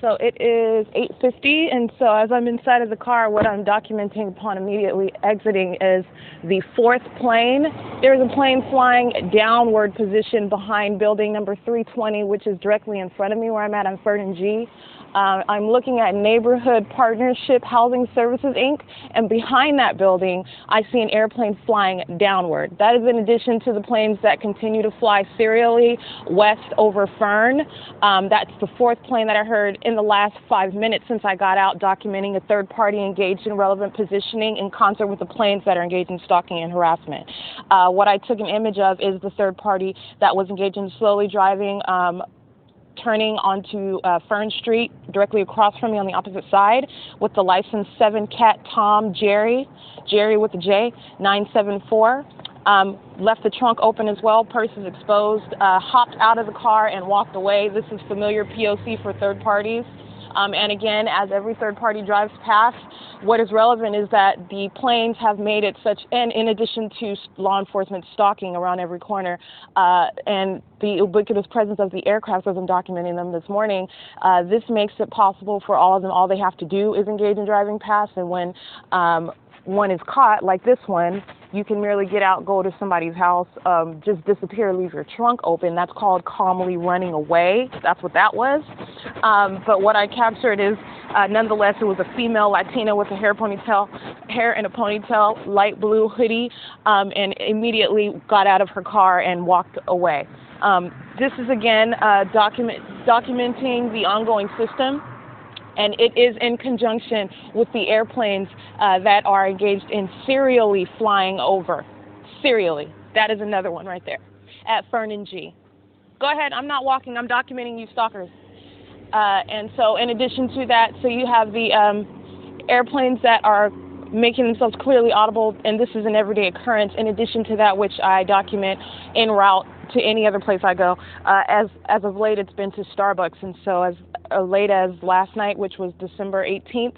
so it is 8:50, and so as I'm inside of the car, what I'm documenting upon immediately exiting is the fourth plane. There's a plane flying downward position behind building number 320, which is directly in front of me where I'm at on FERN G. I'm looking at Neighborhood Partnership Housing Services, Inc., and behind that building, I see an airplane flying downward. That is in addition to the planes that continue to fly serially west over FERN. That's the fourth plane that I heard in the last 5 minutes since I got out, documenting a third party engaged in relevant positioning in concert with the planes that are engaged in stalking and harassment. What I took an image of is the third party that was engaged in slowly driving, turning onto FERN Street directly across from me on the opposite side with the license 7 Cat Tom Jerry with a J, 974. Left the trunk open as well, purse is exposed, hopped out of the car and walked away. This is familiar P.O.C. for third parties. And again, as every third party drives past, what is relevant is that the planes have made it such, and in addition to law enforcement stalking around every corner, and the ubiquitous presence of the aircraft as I'm documenting them this morning, this makes it possible for all of them. All they have to do is engage in driving past, and when one is caught, like this one, you can merely get out, go to somebody's house, just disappear, leave your trunk open. That's called calmly running away. That's what that was. But what I captured is, nonetheless, it was a female Latina with a hair in a ponytail, light blue hoodie, and immediately got out of her car and walked away. This is, again, documenting the ongoing system. And it is in conjunction with the airplanes that are engaged in serially flying over. Serially. That is another one right there at FERN and G. Go ahead. I'm not walking. I'm documenting you stalkers. And so in addition to that, so you have the airplanes that are making themselves clearly audible, and this is an everyday occurrence, in addition to that which I document en route to any other place I go. As of late, it's been to Starbucks, and so as late as last night, which was December 18th,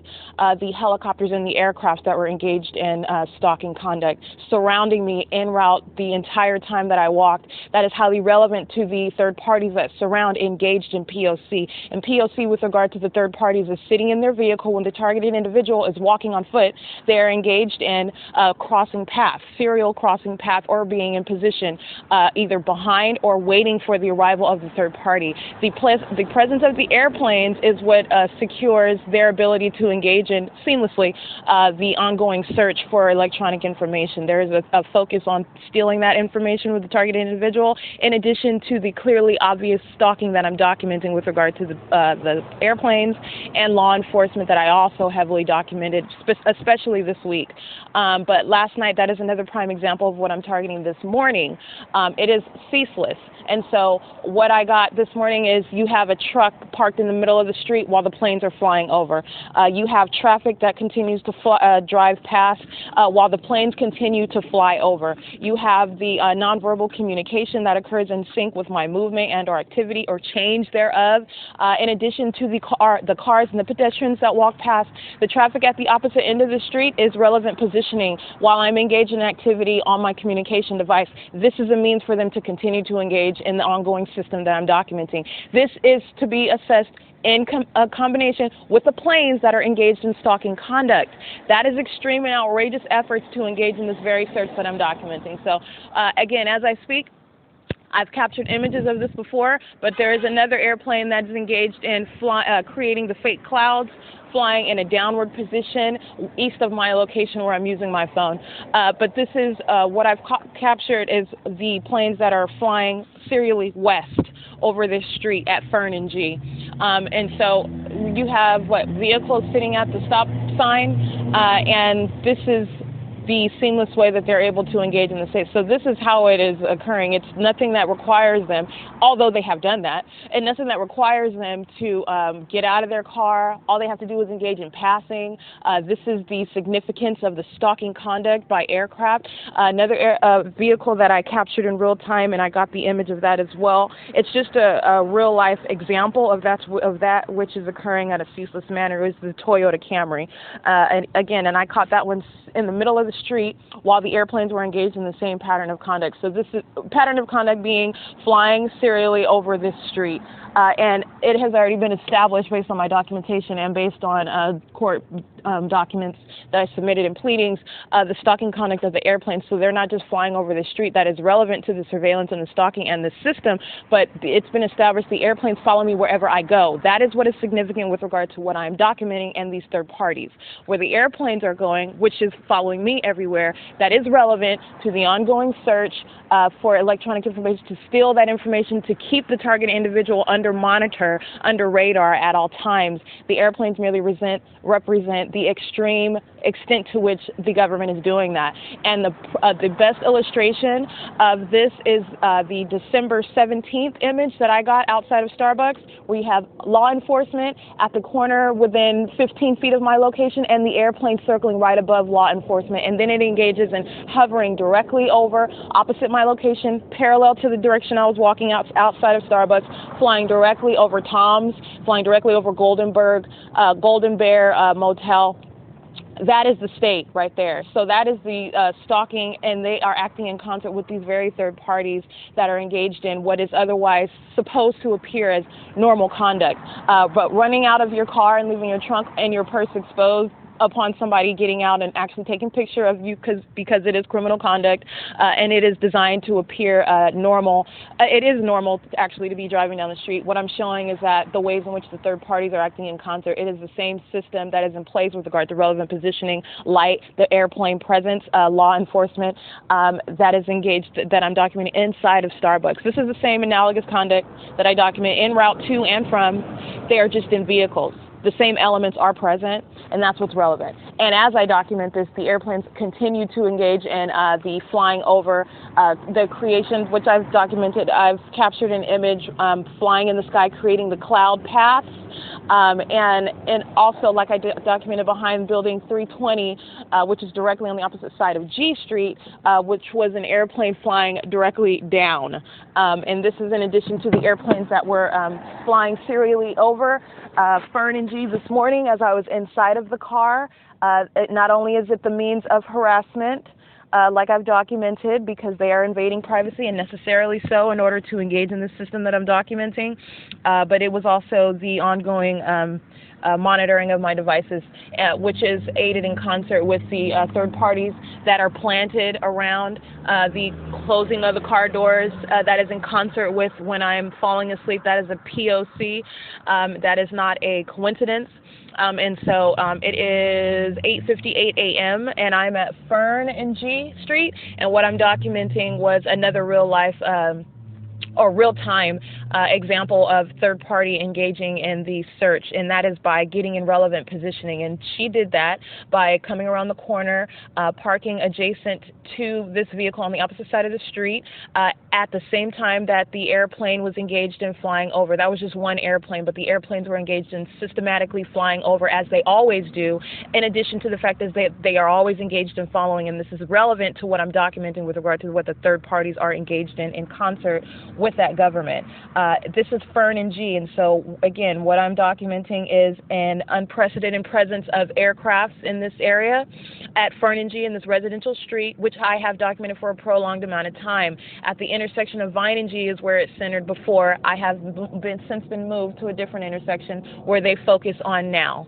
the helicopters and the aircraft that were engaged in stalking conduct surrounding me en route the entire time that I walked. That is highly relevant to the third parties that surround engaged in P.O.C. And P.O.C. with regard to the third parties is sitting in their vehicle when the targeted individual is walking on foot. They are engaged in crossing paths, serial crossing path, or being in position either behind or waiting for the arrival of the third party. The presence of the airplanes is what secures their ability to engage in seamlessly the ongoing search for electronic information. There is a focus on stealing that information with the targeted individual, in addition to the clearly obvious stalking that I'm documenting with regard to the airplanes and law enforcement that I also heavily documented, especially this week. But last night, that is another prime example of what I'm targeting this morning. It is ceaseless. And so what I got this morning is you have a truck parked in the middle of the street while the planes are flying over. You have traffic that continues to drive past while the planes continue to fly over. You have the nonverbal communication that occurs in sync with my movement and or activity or change thereof. In addition to the cars and the pedestrians that walk past, the traffic at the opposite end of the street is relevant positioning while I'm engaged in activity on my communication device. This is a means for them to continue to engage in the ongoing system that I'm documenting. This is to be assessed in combination with the planes that are engaged in stalking conduct. That is extreme and outrageous efforts to engage in this very search that I'm documenting. So again, as I speak, I've captured images of this before, but there is another airplane that is engaged in creating the fake clouds, flying in a downward position east of my location where I'm using my phone. But this is what I've captured is the planes that are flying serially west over this street at FERN and G. And so you have vehicles sitting at the stop sign, and this is the seamless way that they're able to engage in the state. So this is how it is occurring. It's nothing that requires them, although they have done that, and nothing that requires them to get out of their car. All they have to do is engage in passing. This is the significance of the stalking conduct by aircraft. Another vehicle that I captured in real time, and I got the image of that as well. It's just a real life example of that which is occurring at a ceaseless manner is the Toyota Camry. And again, I caught that one in the middle of the street while the airplanes were engaged in the same pattern of conduct. So this is pattern of conduct being flying serially over this street. And it has already been established based on my documentation and based on court documents that I submitted in pleadings, the stalking conduct of the airplanes. So they're not just flying over the street. That is relevant to the surveillance and the stalking and the system, but it's been established the airplanes follow me wherever I go. That is what is significant with regard to what I'm documenting and these third parties. Where the airplanes are going, which is following me everywhere, that is relevant to the ongoing search for electronic information, to steal that information, to keep the target individual under monitor, under radar at all times. The airplanes merely represent the extreme extent to which the government is doing that. And the best illustration of this is the December 17th image that I got outside of Starbucks. We have law enforcement at the corner within 15 feet of my location and the airplane circling right above law enforcement. And then it engages in hovering directly over, opposite my location, parallel to the direction I was walking outside of Starbucks, flying directly over Tom's, flying directly over Golden Bear Motel. That is the state right there. So that is the stalking, and they are acting in concert with these very third parties that are engaged in what is otherwise supposed to appear as normal conduct. But running out of your car and leaving your trunk and your purse exposed upon somebody getting out and actually taking a picture of you because it is criminal conduct and it is designed to appear normal. It is normal actually to be driving down the street. What I'm showing is that the ways in which the third parties are acting in concert, it is the same system that is in place with regard to relevant positioning, light, the airplane presence, law enforcement that is engaged, that I'm documenting inside of Starbucks. This is the same analogous conduct that I document en route to and from. They are just in vehicles. The same elements are present, and that's what's relevant. And as I document this, the airplanes continue to engage in the flying over, the creation, which I've documented. I've captured an image flying in the sky, creating the cloud paths. And also, like I documented behind building 320, which is directly on the opposite side of G Street, which was an airplane flying directly down. And this is in addition to the airplanes that were flying serially over FERN and G this morning as I was inside of the car. Not only is it the means of harassment, like I've documented, because they are invading privacy, and necessarily so in order to engage in the system that I'm documenting, but it was also the ongoing monitoring of my devices, which is aided in concert with the third parties that are planted around the closing of the car doors. That is in concert with when I'm falling asleep. That is a P.O.C. That is not a coincidence. And so it is 8:58 a.m. and I'm at FERN and G Street, and what I'm documenting was another real-life or real-time example of third-party engaging in the search, and that is by getting in relevant positioning. And she did that by coming around the corner, parking adjacent to this vehicle on the opposite side of the street at the same time that the airplane was engaged in flying over. That was just one airplane, but the airplanes were engaged in systematically flying over, as they always do, in addition to the fact that they are always engaged in following, and this is relevant to what I'm documenting with regard to what the third parties are engaged in concert with that government. This is FERN and G, and so again, what I'm documenting is an unprecedented presence of aircrafts in this area at FERN and G in this residential street, which I have documented for a prolonged amount of time. At the intersection of Vine and G is where it centered before. I have since been moved to a different intersection where they focus on now.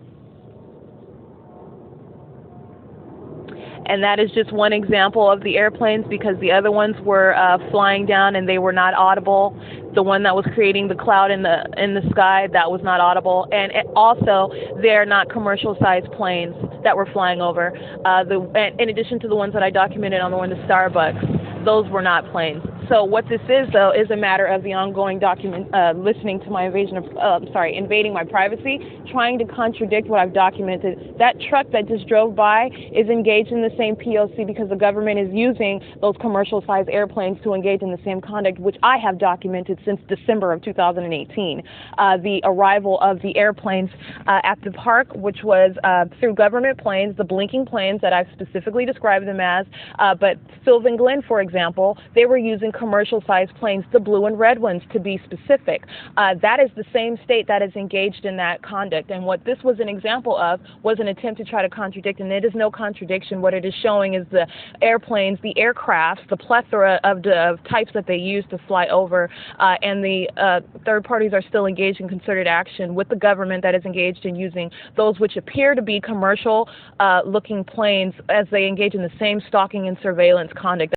And that is just one example of the airplanes, because the other ones were flying down and they were not audible. The one that was creating the cloud in the sky, that was not audible. And also, they're not commercial-sized planes that were flying over. In addition to the ones that I documented on the one to Starbucks, those were not planes. So what this is, though, is a matter of the ongoing listening to my invading my privacy, trying to contradict what I've documented. That truck that just drove by is engaged in the same P.O.C. because the government is using those commercial-sized airplanes to engage in the same conduct, which I have documented since December of 2018. The arrival of the airplanes at the park, which was through government planes, the blinking planes that I've specifically described them as, but Sylvan Glen, for example, they were using commercial-sized planes, the blue and red ones to be specific. That is the same state that is engaged in that conduct. And what this was an example of was an attempt to try to contradict, and it is no contradiction. What it is showing is the airplanes, the aircrafts, the plethora of types that they use to fly over, and the third parties are still engaged in concerted action with the government that is engaged in using those which appear to be commercial looking planes as they engage in the same stalking and surveillance conduct.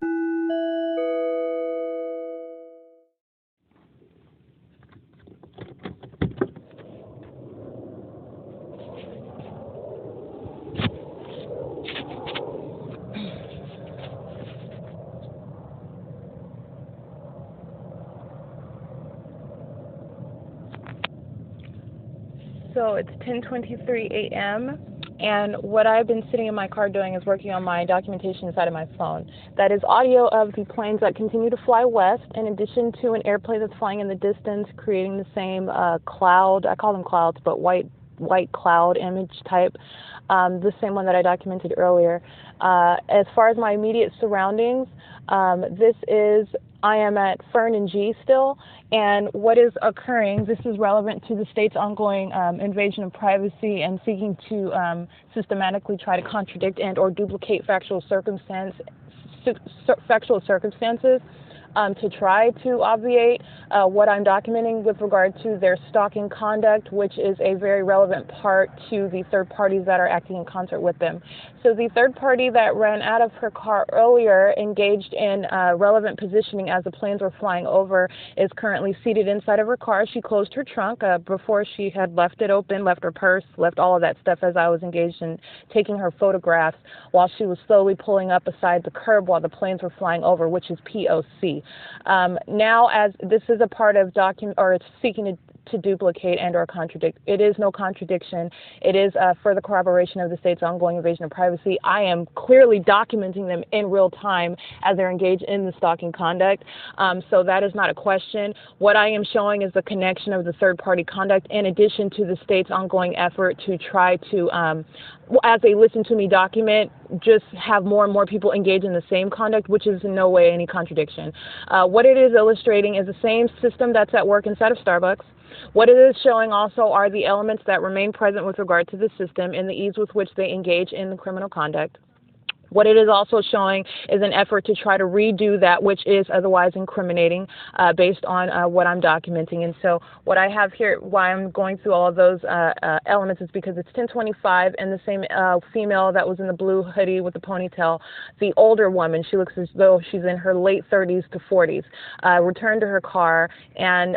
So it's 10:23 a.m. and what I've been sitting in my car doing is working on my documentation inside of my phone. That is audio of the planes that continue to fly west, in addition to an airplane that's flying in the distance, creating the same cloud. I call them clouds, but white cloud image type. The same one that I documented earlier. As far as my immediate surroundings, I am at FERN and G still, and what is occurring, this is relevant to the state's ongoing invasion of privacy and seeking to systematically try to contradict and or duplicate factual circumstances to try to obviate what I'm documenting with regard to their stalking conduct, which is a very relevant part to the third parties that are acting in concert with them. So the third party that ran out of her car earlier, engaged in relevant positioning as the planes were flying over, is currently seated inside of her car. She closed her trunk before she had left it open, left her purse, left all of that stuff as I was engaged in taking her photographs while she was slowly pulling up beside the curb while the planes were flying over, which is P.O.C. Now, as this is a part of it's seeking to duplicate and or contradict. It is no contradiction. It is further corroboration of the state's ongoing invasion of privacy. I am clearly documenting them in real time as they're engaged in the stalking conduct. So that is not a question. What I am showing is the connection of the third party conduct in addition to the state's ongoing effort to try to, as they listen to me document, just have more and more people engage in the same conduct, which is in no way any contradiction. What it is illustrating is the same system that's at work inside of Starbucks. What it is showing also are the elements that remain present with regard to the system and the ease with which they engage in the criminal conduct. What it is also showing is an effort to try to redo that which is otherwise incriminating based on what I'm documenting. And so what I have here, why I'm going through all of those elements, is because it's 10:25 and the same female that was in the blue hoodie with the ponytail, the older woman, she looks as though she's in her late 30s to 40s, returned to her car and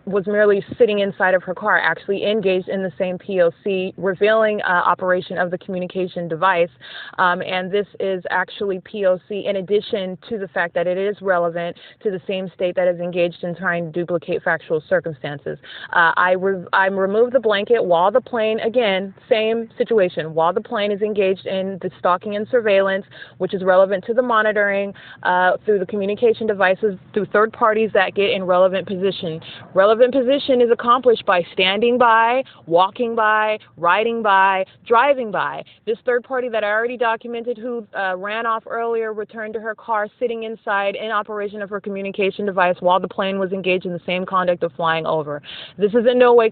was merely sitting inside of her car, actually engaged in the same P.O.C., revealing operation of the communication device. And this is actually P.O.C. in addition to the fact that it is relevant to the same state that is engaged in trying to duplicate factual circumstances. I removed the blanket while the plane, again, same situation, while the plane is engaged in the stalking and surveillance, which is relevant to the monitoring through the communication devices, through third parties that get in relevant position. Relevant position is accomplished by standing by, walking by, riding by, driving by. This third party that I already documented who ran off earlier returned to her car sitting inside in operation of her communication device while the plane was engaged in the same conduct of flying over. This is in no way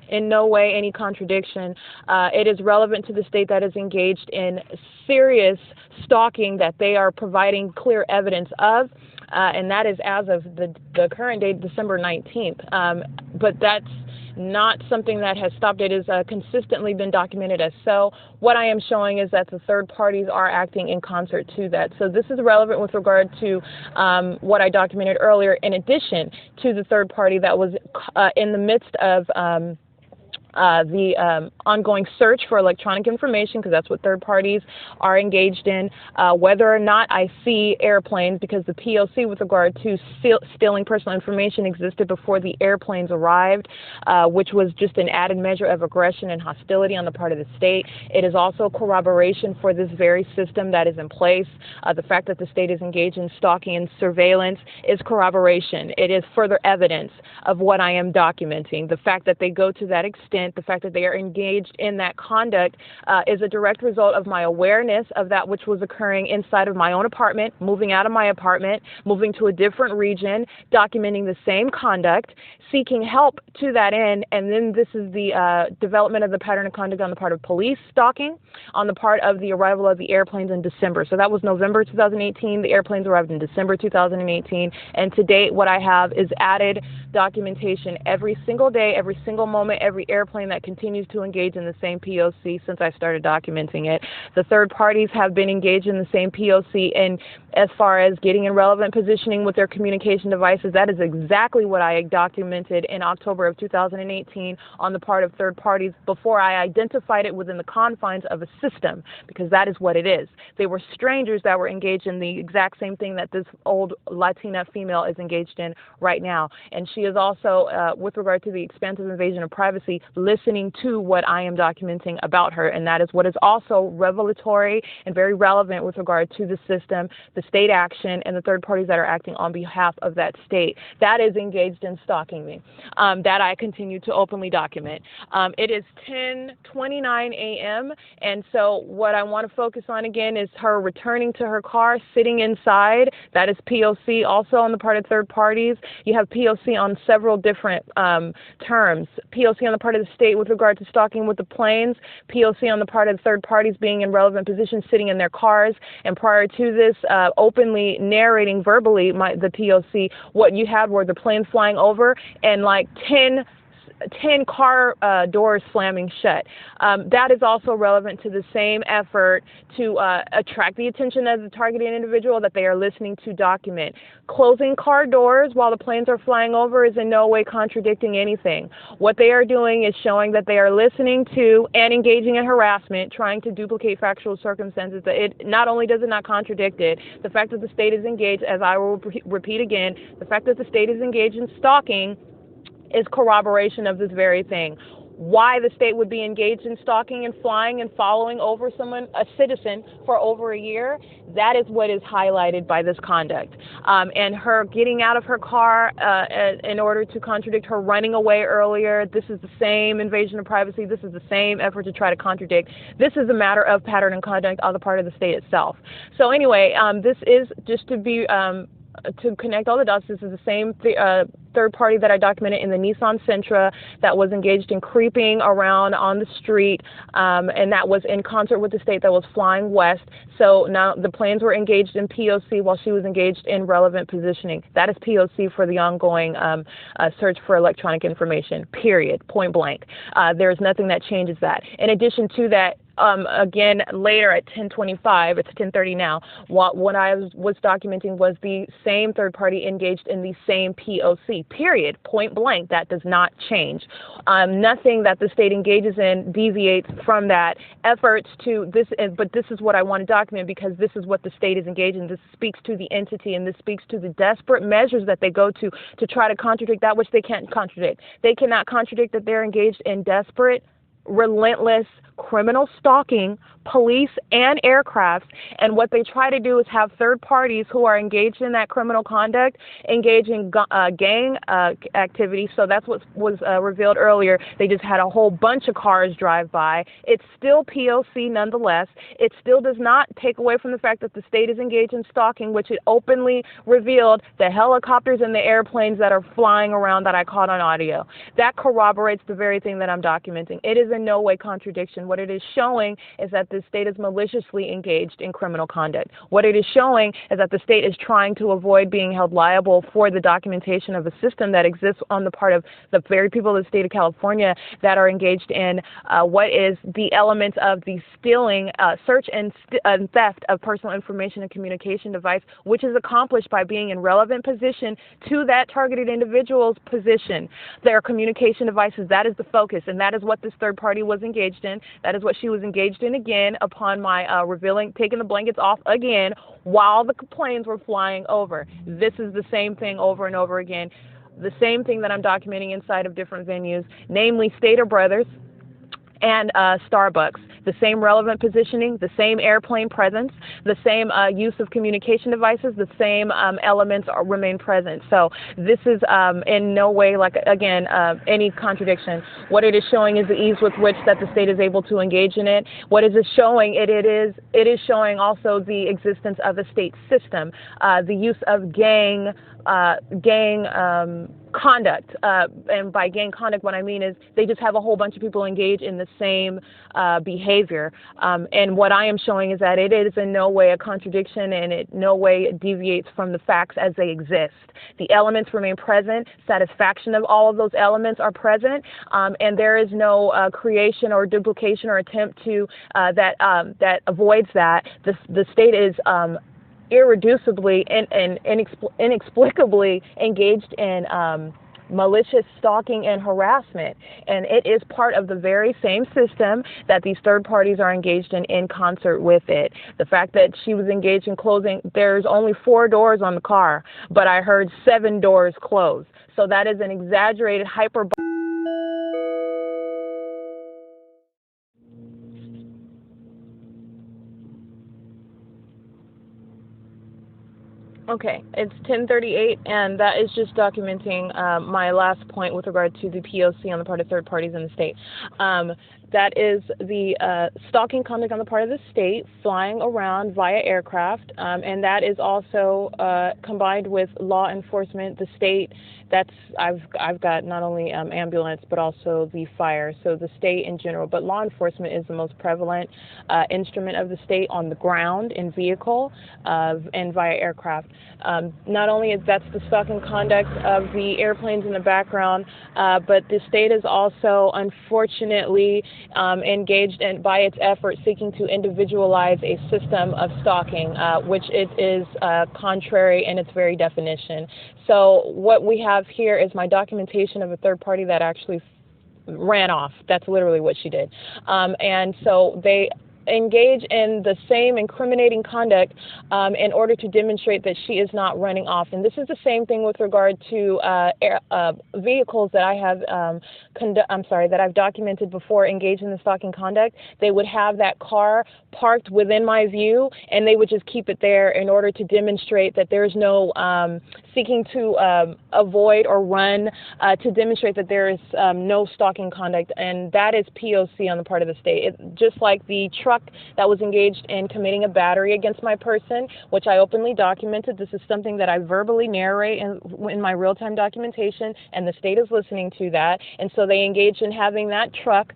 in no way any contradiction. It is relevant to the state that is engaged in serious stalking that they are providing clear evidence of. And that is as of the current date, December 19th. But that's not something that has stopped. It has consistently been documented as so. What I am showing is that the third parties are acting in concert to that. So this is relevant with regard to what I documented earlier, in addition to the third party that was in the midst of the ongoing search for electronic information, because that's what third parties are engaged in, whether or not I see airplanes, because the P.O.C. with regard to stealing personal information existed before the airplanes arrived, which was just an added measure of aggression and hostility on the part of the state. It is also corroboration for this very system that is in place. The fact that the state is engaged in stalking and surveillance is corroboration. It is further evidence of what I am documenting. The fact that they go to that extent significant. The fact that they are engaged in that conduct is a direct result of my awareness of that which was occurring inside of my own apartment, moving out of my apartment, moving to a different region, documenting the same conduct, seeking help to that end, and then this is the development of the pattern of conduct on the part of police stalking, on the part of the arrival of the airplanes in December. So that was November 2018. The airplanes arrived in December 2018, and to date what I have is added documentation every single day, every single moment, every airplane that continues to engage in the same P.O.C. since I started documenting it. The third parties have been engaged in the same P.O.C. and as far as getting in relevant positioning with their communication devices, that is exactly what I documented in October of 2018 on the part of third parties before I identified it within the confines of a system, because that is what it is. They were strangers that were engaged in the exact same thing that this old Latina female is engaged in right now. And she is also, with regard to the expansive invasion of privacy, listening to what I am documenting about her, and that is what is also revelatory and very relevant with regard to the system, the state action, and the third parties that are acting on behalf of that state that is engaged in stalking me, that I continue to openly document. It is 10:29 a.m. and so what I want to focus on again is her returning to her car, sitting inside. That is P.O.C. also on the part of third parties. You have P.O.C. on several different terms. P.O.C. on the part of the state with regard to stalking with the planes, P.O.C. on the part of the third parties being in relevant positions, sitting in their cars, and prior to this, openly narrating verbally the P.O.C. What you had were the planes flying over and like 10 car doors slamming shut. That is also relevant to the same effort to attract the attention of the targeted individual that they are listening to document. Closing car doors while the planes are flying over is in no way contradicting anything. What they are doing is showing that they are listening to and engaging in harassment, trying to duplicate factual circumstances. It not only does it not contradict it, the fact that the state is engaged, as I will repeat again, the fact that the state is engaged in stalking is corroboration of this very thing. Why the state would be engaged in stalking and flying and following over someone, a citizen, for over a year, that is what is highlighted by this conduct. And her getting out of her car in order to contradict her running away earlier, this is the same invasion of privacy, this is the same effort to try to contradict. This is a matter of pattern and conduct on the part of the state itself. So anyway, this is just to be to connect all the dots. This is the same third party that I documented in the Nissan Sentra that was engaged in creeping around on the street, and that was in concert with the state that was flying west. So now the planes were engaged in P.O.C. while she was engaged in relevant positioning. That is P.O.C. for the ongoing search for electronic information, period, point blank. There is nothing that changes that. In addition to that, again, later at 10:25, it's 10:30 now, what I was documenting was the same third party engaged in the same P.O.C., period, point blank. That does not change. Nothing that the state engages in deviates from that. Efforts to this, but this is what I want to document because this is what the state is engaged in. This speaks to the entity, and this speaks to the desperate measures that they go to try to contradict that which they can't contradict. They cannot contradict that they're engaged in desperate, relentless criminal stalking, police and aircrafts, and what they try to do is have third parties who are engaged in that criminal conduct engage in gang activity. So that's what was revealed earlier. They just had a whole bunch of cars drive by. It's still P.O.C. nonetheless. It still does not take away from the fact that the state is engaged in stalking, which it openly revealed the helicopters and the airplanes that are flying around that I caught on audio. That corroborates the very thing that I'm documenting. It is in no way contradiction. What it is showing is that the state is maliciously engaged in criminal conduct. What it is showing is that the state is trying to avoid being held liable for the documentation of a system that exists on the part of the very people of the state of California that are engaged in what is the elements of the stealing, search and theft of personal information and communication device, which is accomplished by being in relevant position to that targeted individual's position. Their communication devices, that is the focus, and that is what this third party was engaged in. That is what she was engaged in again upon my taking the blankets off again while the planes were flying over. This is the same thing over and over again. The same thing that I'm documenting inside of different venues, namely Stater Brothers and Starbucks. The same relevant positioning, the same airplane presence, the same use of communication devices, the same elements remain present. So this is in no way, like, again, any contradiction. What it is showing is the ease with which that the state is able to engage in it. What is it showing? It is showing also the existence of a state system, the use of gang conduct, and by gang conduct, what I mean is they just have a whole bunch of people engaged in the same behavior. And what I am showing is that it is in no way a contradiction, and it no way deviates from the facts as they exist. The elements remain present. Satisfaction of all of those elements are present, and there is no creation or duplication or attempt to that avoids that. The state is irreducibly and inexplicably engaged in malicious stalking and harassment, and it is part of the very same system that these third parties are engaged in concert with it. The fact that she was engaged in closing, there's only 4 doors on the car, but I heard 7 doors close. So that is an exaggerated hyperbole. Okay, it's 10:38, and that is just documenting my last point with regard to the P.O.C. on the part of third parties in the state. That is the stalking conduct on the part of the state, flying around via aircraft, and that is also combined with law enforcement. The state, I've got not only ambulance but also the fire, so the state in general. But law enforcement is the most prevalent instrument of the state on the ground, in vehicle, and via aircraft. Not only is that's the stalking conduct of the airplanes in the background, but the state is also, unfortunately, engaged in, by its effort, seeking to individualize a system of stalking, which it is contrary in its very definition. So what we have here is my documentation of a third party that actually ran off. That's literally what she did. And so they engage in the same incriminating conduct in order to demonstrate that she is not running off. And this is the same thing with regard to vehicles that I have that I've documented before engaged in the stalking conduct. They would have that car parked within my view, and they would just keep it there in order to demonstrate that there's no seeking to avoid or run, to demonstrate that there is no stalking conduct, and that is P.O.C. on the part of the state. Just like the truck that was engaged in committing a battery against my person, which I openly documented. This is something that I verbally narrate in my real-time documentation, and the state is listening to that. And so they engaged in having that truck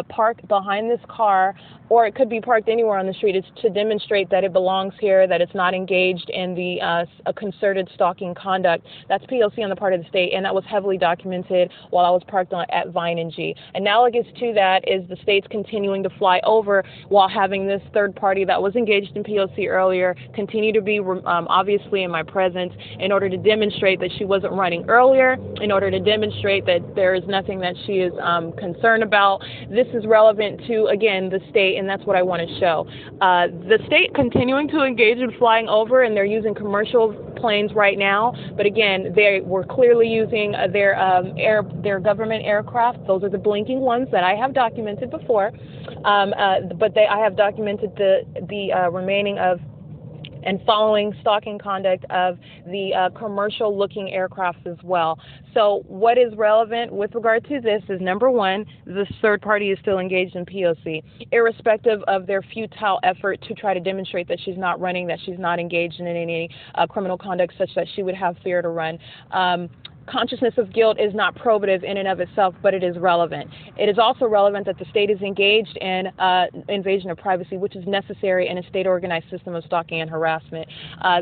parked behind this car, or it could be parked anywhere on the street. It's to demonstrate that it belongs here, that it's not engaged in the a concerted stalking conduct. That's P.O.C. on the part of the state, and that was heavily documented while I was parked at Vine and G. Analogous to that is the state's continuing to fly over while having this third party that was engaged in P.O.C. earlier continue to be obviously in my presence in order to demonstrate that she wasn't running earlier, in order to demonstrate that there is nothing that she is concerned about. This is relevant to, again, the state, and that's what I want to show. The state continuing to engage in flying over, and they're using commercial planes right now, but again, they were clearly using their government aircraft. Those are the blinking ones that I have documented before, but I have documented the remaining of and following stalking conduct of the commercial-looking aircrafts as well. So what is relevant with regard to this is, number one, the third party is still engaged in P.O.C., irrespective of their futile effort to try to demonstrate that she's not running, that she's not engaged in any criminal conduct such that she would have fear to run. Consciousness of guilt is not probative in and of itself, but it is relevant. It is also relevant that the state is engaged in invasion of privacy, which is necessary in a state-organized system of stalking and harassment.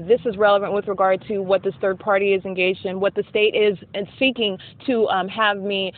This is relevant with regard to what this third party is engaged in, what the state is seeking to have me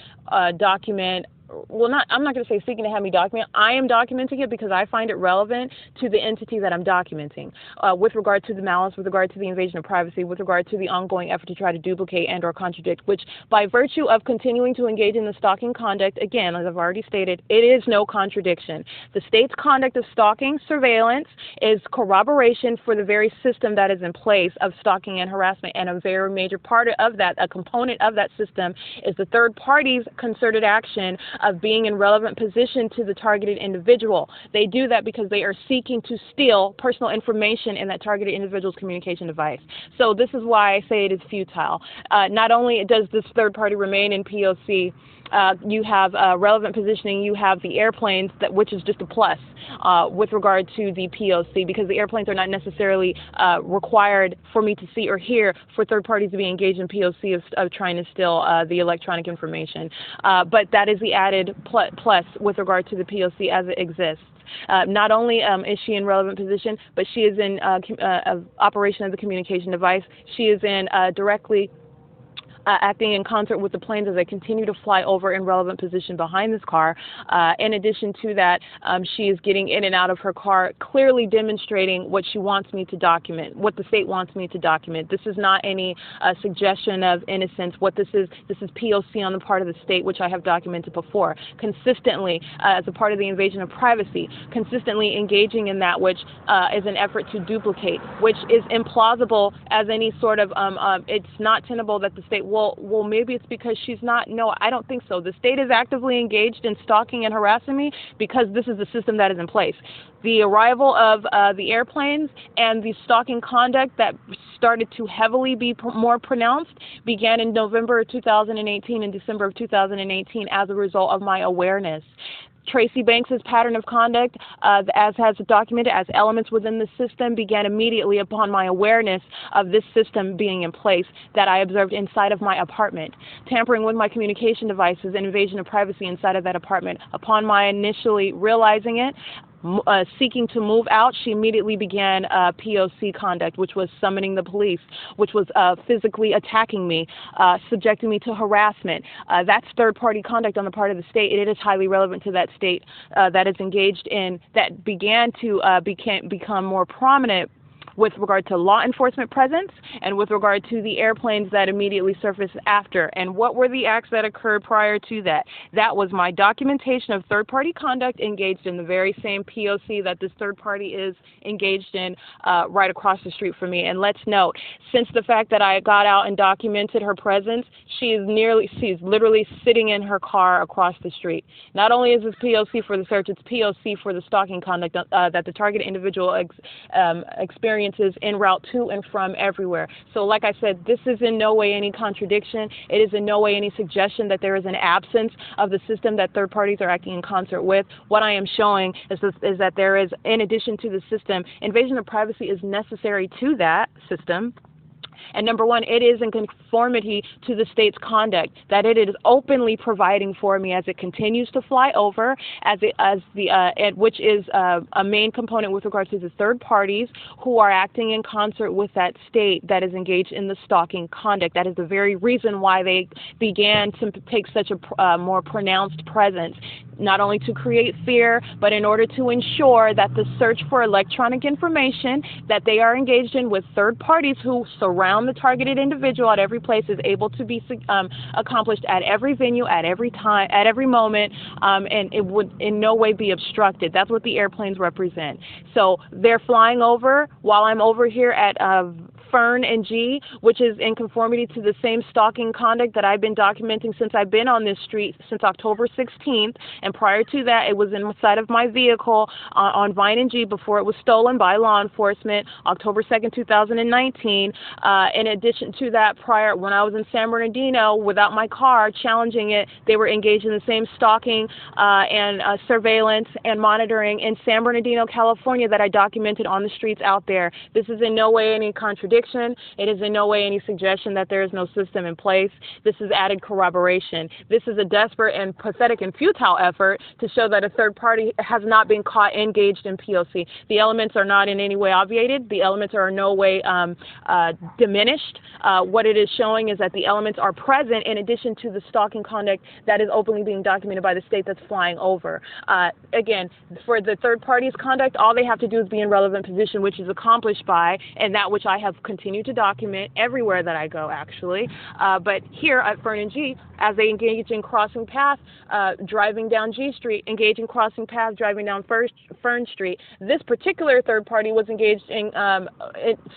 document. Well, I'm not going to say seeking to have me document. I am documenting it because I find it relevant to the entity that I'm documenting, with regard to the malice, with regard to the invasion of privacy, with regard to the ongoing effort to try to duplicate and or contradict, which by virtue of continuing to engage in the stalking conduct, again, as I've already stated, it is no contradiction. The state's conduct of stalking surveillance is corroboration for the very system that is in place of stalking and harassment, and a very major part of that, a component of that system, is the third party's concerted action of being in relevant position to the targeted individual. They do that because they are seeking to steal personal information in that targeted individual's communication device. So this is why I say it is futile. Not only does this third party remain in P.O.C., you have relevant positioning, you have the airplanes, which is just a plus with regard to the P.O.C., because the airplanes are not necessarily required for me to see or hear for third parties to be engaged in P.O.C. of trying to steal the electronic information. But that is the added plus with regard to the P.O.C. as it exists. Not only is she in relevant position, but she is in operation of the communication device. She is in directly acting in concert with the planes as they continue to fly over in relevant position behind this car. In addition to that, she is getting in and out of her car, clearly demonstrating what she wants me to document, what the state wants me to document. This is not any suggestion of innocence. What this is P.O.C. on the part of the state, which I have documented before. Consistently, as a part of the invasion of privacy, consistently engaging in that which is an effort to duplicate, which is implausible as any sort of, it's not tenable that the state well, maybe it's because she's not. No, I don't think so. The state is actively engaged in stalking and harassing me because this is the system that is in place. The arrival of the airplanes and the stalking conduct that started to heavily be more pronounced began in November of 2018 and December of 2018 as a result of my awareness. TRACEE Banks' pattern of conduct, as has documented as elements within the system, began immediately upon my awareness of this system being in place that I observed inside of my apartment. Tampering with my communication devices and invasion of privacy inside of that apartment. Upon my initially realizing it, seeking to move out, she immediately began P.O.C. conduct, which was summoning the police, which was physically attacking me, subjecting me to harassment. That's third-party conduct on the part of the state. It is highly relevant to that state that is engaged in, that began to become more prominent with regard to law enforcement presence and with regard to the airplanes that immediately surfaced after. And what were the acts that occurred prior to that? That was my documentation of third-party conduct engaged in the very same P.O.C. that this third party is engaged in right across the street from me. And let's note, since the fact that I got out and documented her presence, she's literally sitting in her car across the street. Not only is this P.O.C. for the search, it's P.O.C. for the stalking conduct that the target individual experiences en route to and from everywhere. So like I said, this is in no way any contradiction. It is in no way any suggestion that there is an absence of the system that third parties are acting in concert with. What I am showing is that there is, in addition to the system, invasion of privacy is necessary to that system. And number one, it is in conformity to the state's conduct, that it is openly providing for me as it continues to fly over, which is a main component with regard to the third parties who are acting in concert with that state that is engaged in the stalking conduct. That is the very reason why they began to take such a more pronounced presence, not only to create fear, but in order to ensure that the search for electronic information that they are engaged in with third parties who surround the targeted individual at every place is able to be accomplished at every venue, at every time, at every moment, and it would in no way be obstructed. That's what the airplanes represent. So they're flying over while I'm over here at FERN and G, which is in conformity to the same stalking conduct that I've been documenting since I've been on this street since October 16th. And prior to that, it was inside of my vehicle on Vine and G before it was stolen by law enforcement, October 2nd, 2019. In addition to that, prior, when I was in San Bernardino without my car, challenging it, they were engaged in the same stalking and surveillance and monitoring in San Bernardino, California that I documented on the streets out there. This is in no way any contradiction. It is in no way any suggestion that there is no system in place. This is added corroboration. This is a desperate and pathetic and futile effort to show that a third party has not been caught engaged in P.O.C. The elements are not in any way obviated. The elements are in no way diminished. What it is showing is that the elements are present in addition to the stalking conduct that is openly being documented by the state that's flying over. Again, for the third party's conduct, all they have to do is be in relevant position, which is accomplished by, and that which I have continue to document everywhere that I go, actually. But here at FERN and G, as they engage in crossing paths, driving down G Street, engage in crossing paths, driving down FERN Street, this particular third party was engaged in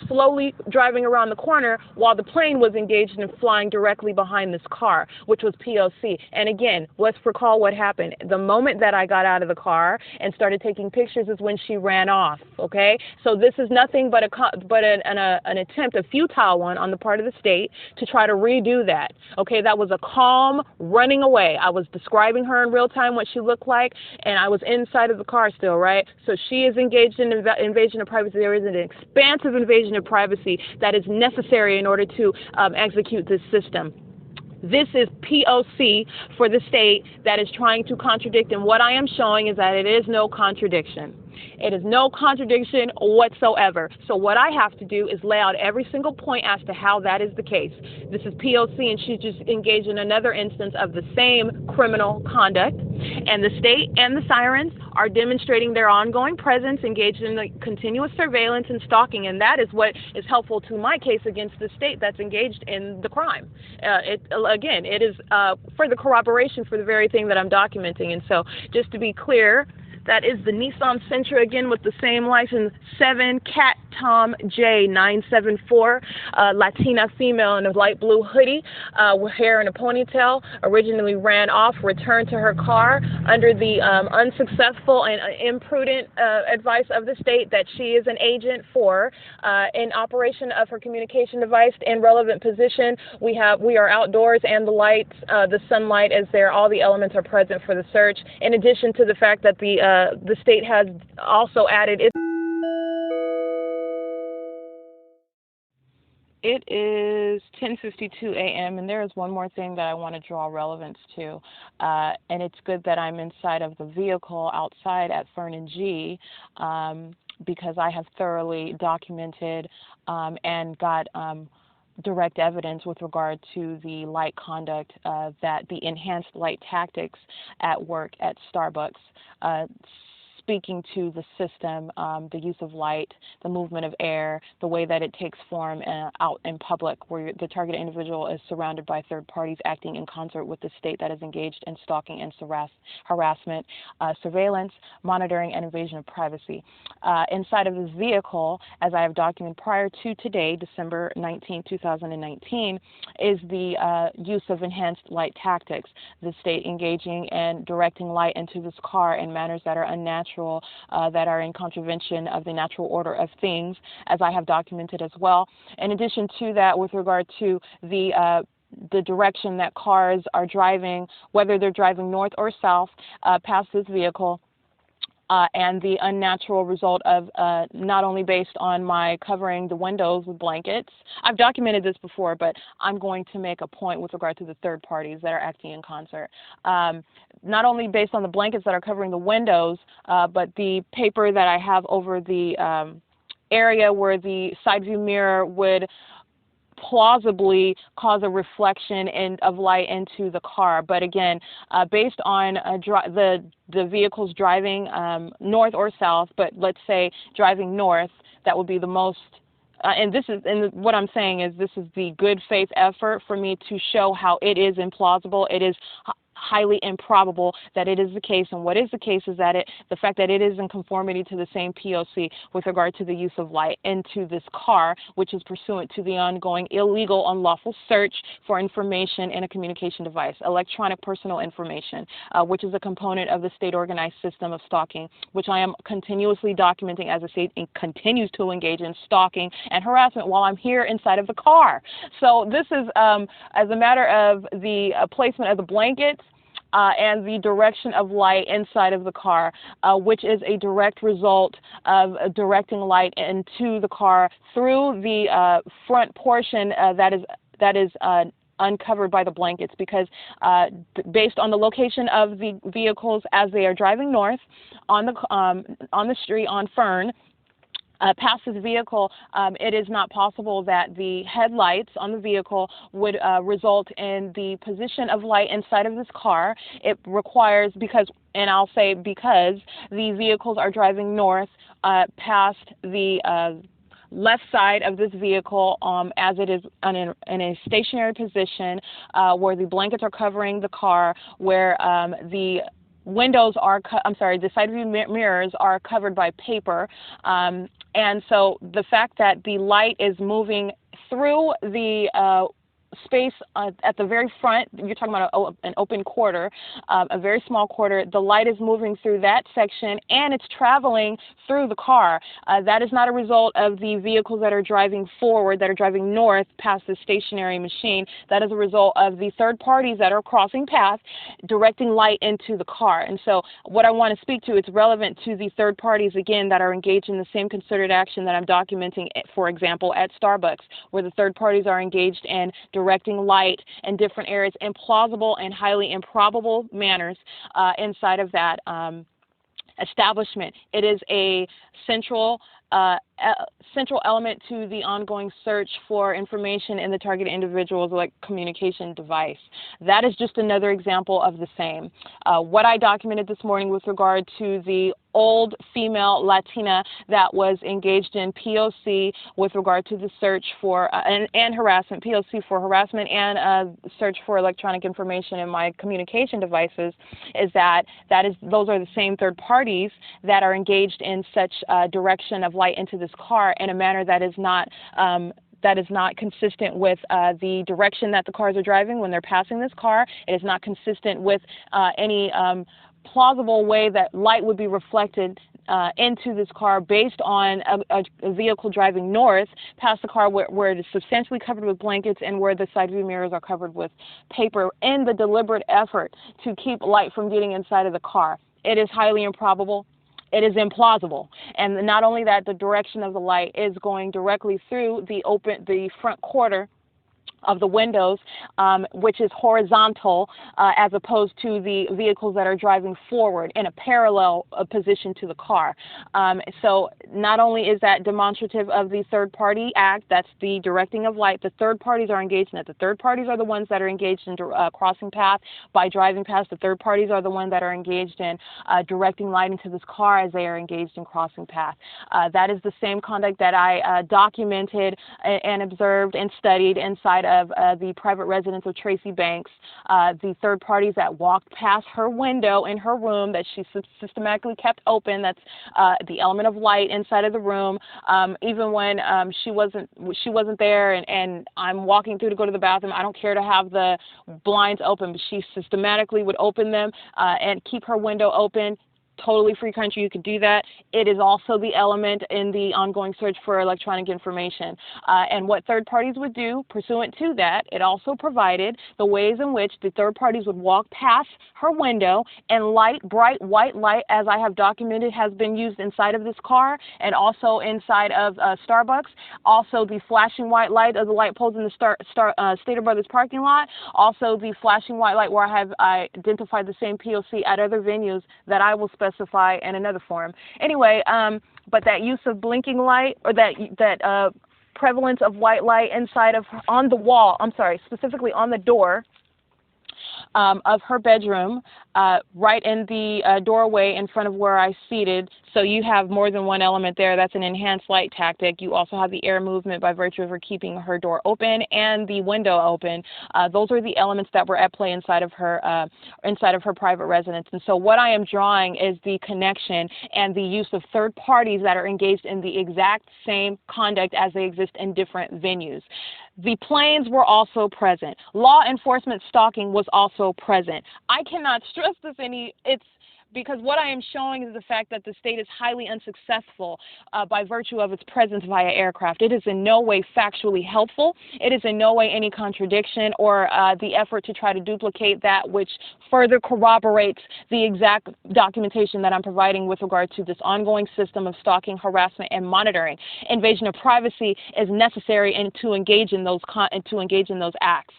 slowly driving around the corner while the plane was engaged in flying directly behind this car, which was P.O.C. And again, let's recall what happened. The moment that I got out of the car and started taking pictures is when she ran off, okay? So this is nothing but an attempt, a futile one on the part of the state to try to redo that, okay? That was a calm running away. I was describing her in real time, what she looked like, and I was inside of the car still, right? So she is engaged in invasion of privacy. There is an expansive invasion of privacy that is necessary in order to execute this system. This is P.O.C. for the state that is trying to contradict, and what I am showing is that it is no contradiction. It is no contradiction whatsoever. So what I have to do is lay out every single point as to how that is the case. This is P.O.C. and she's just engaged in another instance of the same criminal conduct. And the state and the sirens are demonstrating their ongoing presence, engaged in the continuous surveillance and stalking, and that is what is helpful to my case against the state that's engaged in the crime. Again, it is further corroboration for the very thing that I'm documenting. And so, just to be clear, that is the Nissan Sentra, again, with the same license, 7 Cat Tom J 974, Latina female in a light blue hoodie, with hair in a ponytail, originally ran off, returned to her car under the unsuccessful and imprudent advice of the state that she is an agent for in operation of her communication device in relevant position. We are outdoors, and the lights, the sunlight is there. All the elements are present for the search, in addition to the fact that the state has also added its. It is 10:52 a.m. and there is one more thing that I want to draw relevance to, and it's good that I'm inside of the vehicle outside at FERN and G, because I have thoroughly documented and got direct evidence with regard to the light conduct, that the enhanced light tactics at work at Starbucks, speaking to the system, the use of light, the movement of air, the way that it takes form out in public, where the targeted individual is surrounded by third parties acting in concert with the state that is engaged in stalking and harassment, surveillance, monitoring, and invasion of privacy. Inside of this vehicle, as I have documented prior to today, December 19, 2019, is the use of enhanced light tactics, the state engaging and directing light into this car in manners that are unnatural, that are in contravention of the natural order of things, as I have documented as well. In addition to that, with regard to the direction that cars are driving, whether they're driving north or south past this vehicle, and the unnatural result of not only based on my covering the windows with blankets. I've documented this before, but I'm going to make a point with regard to the third parties that are acting in concert. Not only based on the blankets that are covering the windows, but the paper that I have over the area where the side view mirror would plausibly cause a reflection of light into the car. But again, based on the vehicles driving north or south, but let's say driving north, that would be the most, and what I'm saying is this is the good faith effort for me to show how it is implausible, it is highly improbable that it is the case. And what is the case is that the fact that it is in conformity to the same P.O.C. with regard to the use of light into this car, which is pursuant to the ongoing illegal, unlawful search for information in a communication device, electronic personal information, which is a component of the state-organized system of stalking, which I am continuously documenting as the state continues to engage in stalking and harassment while I'm here inside of the car. So this is, as a matter of the placement of the blankets, and the direction of light inside of the car, which is a direct result of directing light into the car through the front portion that is uncovered by the blankets, because based on the location of the vehicles as they are driving north on the street on FERN, past this vehicle, it is not possible that the headlights on the vehicle would result in the position of light inside of this car. It requires, because the vehicles are driving north past the left side of this vehicle as it is in a stationary position where the blankets are covering the car, where the windows are, the side view mirrors are covered by paper. And so the fact that the light is moving through the space at the very front, you're talking about an open quarter, a very small quarter, the light is moving through that section and it's traveling through the car. That is not a result of the vehicles that are driving forward, that are driving north past the stationary machine. That is a result of the third parties that are crossing paths, directing light into the car. And so what I want to speak to, it's relevant to the third parties, again, that are engaged in the same concerted action that I'm documenting, for example, at Starbucks, where the third parties are engaged in directing light in different areas in plausible and highly improbable manners inside of that establishment. It is a central element to the ongoing search for information in the targeted individual's communication device. That is just another example of the same. What I documented this morning with regard to the old female Latina that was engaged in P.O.C. with regard to the search for and harassment, P.O.C. for harassment and search for electronic information in my communication devices, is those are the same third parties that are engaged in such direction of light into this car in a manner that is not consistent with the direction that the cars are driving when they're passing this car. It is not consistent with any plausible way that light would be reflected into this car based on a vehicle driving north past the car where it is substantially covered with blankets and where the side view mirrors are covered with paper in the deliberate effort to keep light from getting inside of the car. It is highly improbable. It is implausible. And not only that, the direction of the light is going directly through the front quarter of the windows, which is horizontal as opposed to the vehicles that are driving forward in a parallel position to the car. So not only is that demonstrative of the third party act, that's the directing of light, the third parties are engaged in it. The third parties are the ones that are engaged in crossing path by driving past. The third parties are the ones that are engaged in directing light into this car as they are engaged in crossing path. That is the same conduct that I documented and observed and studied inside of the private residence of TRACEE Banks. The third parties that walked past her window in her room that she systematically kept open, that's the element of light inside of the room, even when she wasn't there and I'm walking through to go to the bathroom, I don't care to have the blinds open, but she systematically would open them and keep her window open. Totally free country, you could do that. It is also the element in the ongoing search for electronic information. And what third parties would do pursuant to that, it also provided the ways in which the third parties would walk past her window and light, bright white light, as I have documented, has been used inside of this car and also inside of Starbucks. Also the flashing white light of the light poles in the Stater Brothers parking lot. Also the flashing white light where I have identified the same P.O.C. at other venues that I will specify in another forum. Anyway, but that use of blinking light, or that prevalence of white light inside of on the wall, specifically on the door of her bedroom, right in the doorway in front of where I seated. So you have more than one element there. That's an enhanced light tactic. You also have the air movement by virtue of her keeping her door open and the window open. Those are the elements that were at play inside of her private residence. And so what I am drawing is the connection and the use of third parties that are engaged in the exact same conduct as they exist in different venues. The planes were also present. Law enforcement stalking was also present. I cannot stress this because what I am showing is the fact that the state is highly unsuccessful by virtue of its presence via aircraft. It is in no way factually helpful. It is in no way any contradiction or the effort to try to duplicate that which further corroborates the exact documentation that I'm providing with regard to this ongoing system of stalking, harassment, and monitoring. Invasion of privacy is necessary to engage in those acts.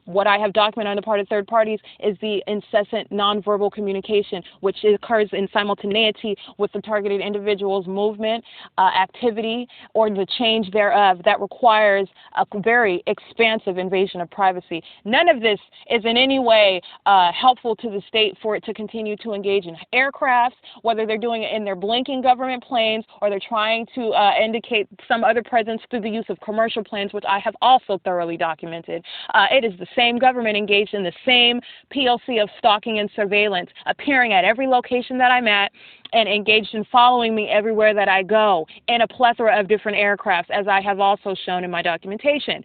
What I have documented on the part of third parties is the incessant nonverbal communication which occurs in simultaneity with the targeted individual's movement, activity, or the change thereof that requires a very expansive invasion of privacy. None of this is in any way helpful to the state for it to continue to engage in aircrafts, whether they're doing it in their blinking government planes or they're trying to indicate some other presence through the use of commercial planes, which I have also thoroughly documented. It is the same government engaged in the same P.O.C. of stalking and surveillance, appearing at every location that I'm at and engaged in following me everywhere that I go in a plethora of different aircrafts, as I have also shown in my documentation.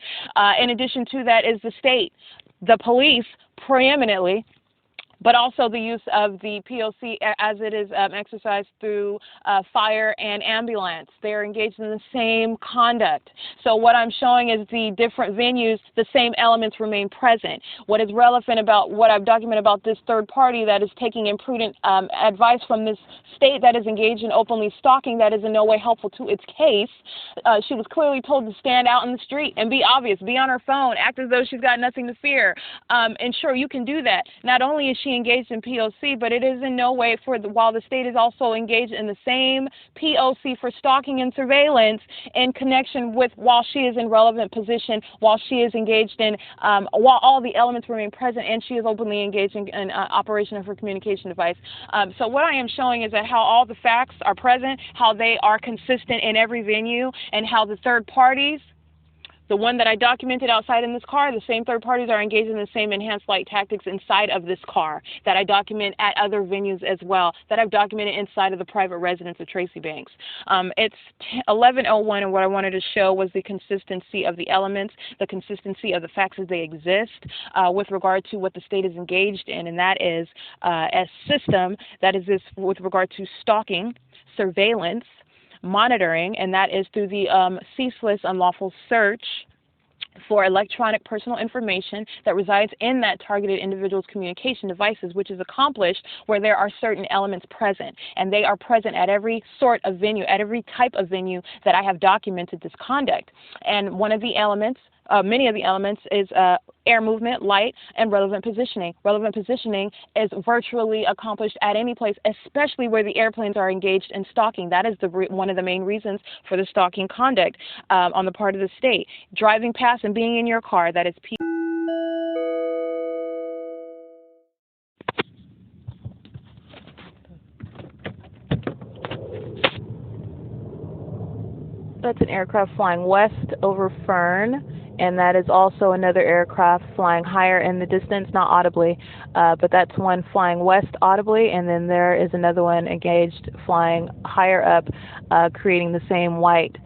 In addition to that is the state, the police preeminently, but also the use of the P.O.C. as it is exercised through fire and ambulance. They're engaged in the same conduct. So what I'm showing is the different venues, the same elements remain present. What is relevant about what I've documented about this third party that is taking imprudent advice from this state that is engaged in openly stalking that is in no way helpful to its case. She was clearly told to stand out in the street and be obvious, be on her phone, act as though she's got nothing to fear. And sure, you can do that. Not only is she engaged in P.O.C., but it is in no way while the state is also engaged in the same P.O.C. for stalking and surveillance in connection with while she is in relevant position, while she is engaged in, while all the elements remain present and she is openly engaged in operation of her communication device. So what I am showing is that how all the facts are present, how they are consistent in every venue, and how the third parties, the one that I documented outside in this car, the same third parties are engaged in the same enhanced light tactics inside of this car that I document at other venues as well, that I've documented inside of the private residence of TRACEE Banks. It's 11:01, and what I wanted to show was the consistency of the elements, the consistency of the facts as they exist with regard to what the state is engaged in, and that is a system that is this with regard to stalking, surveillance, monitoring, and that is through the ceaseless unlawful search for electronic personal information that resides in that targeted individual's communication devices, which is accomplished where there are certain elements present, and they are present at every sort of venue, at every type of venue that I have documented this conduct. And one of the elements, many of the elements is air movement, light, and relevant positioning. Relevant positioning is virtually accomplished at any place, especially where the airplanes are engaged in stalking. That is one of the main reasons for the stalking conduct on the part of the state. Driving past and being in your car, that is P. That's an aircraft flying west over FERN. And that is also another aircraft flying higher in the distance, not audibly, but that's one flying west audibly, and then there is another one engaged flying higher up, creating the same white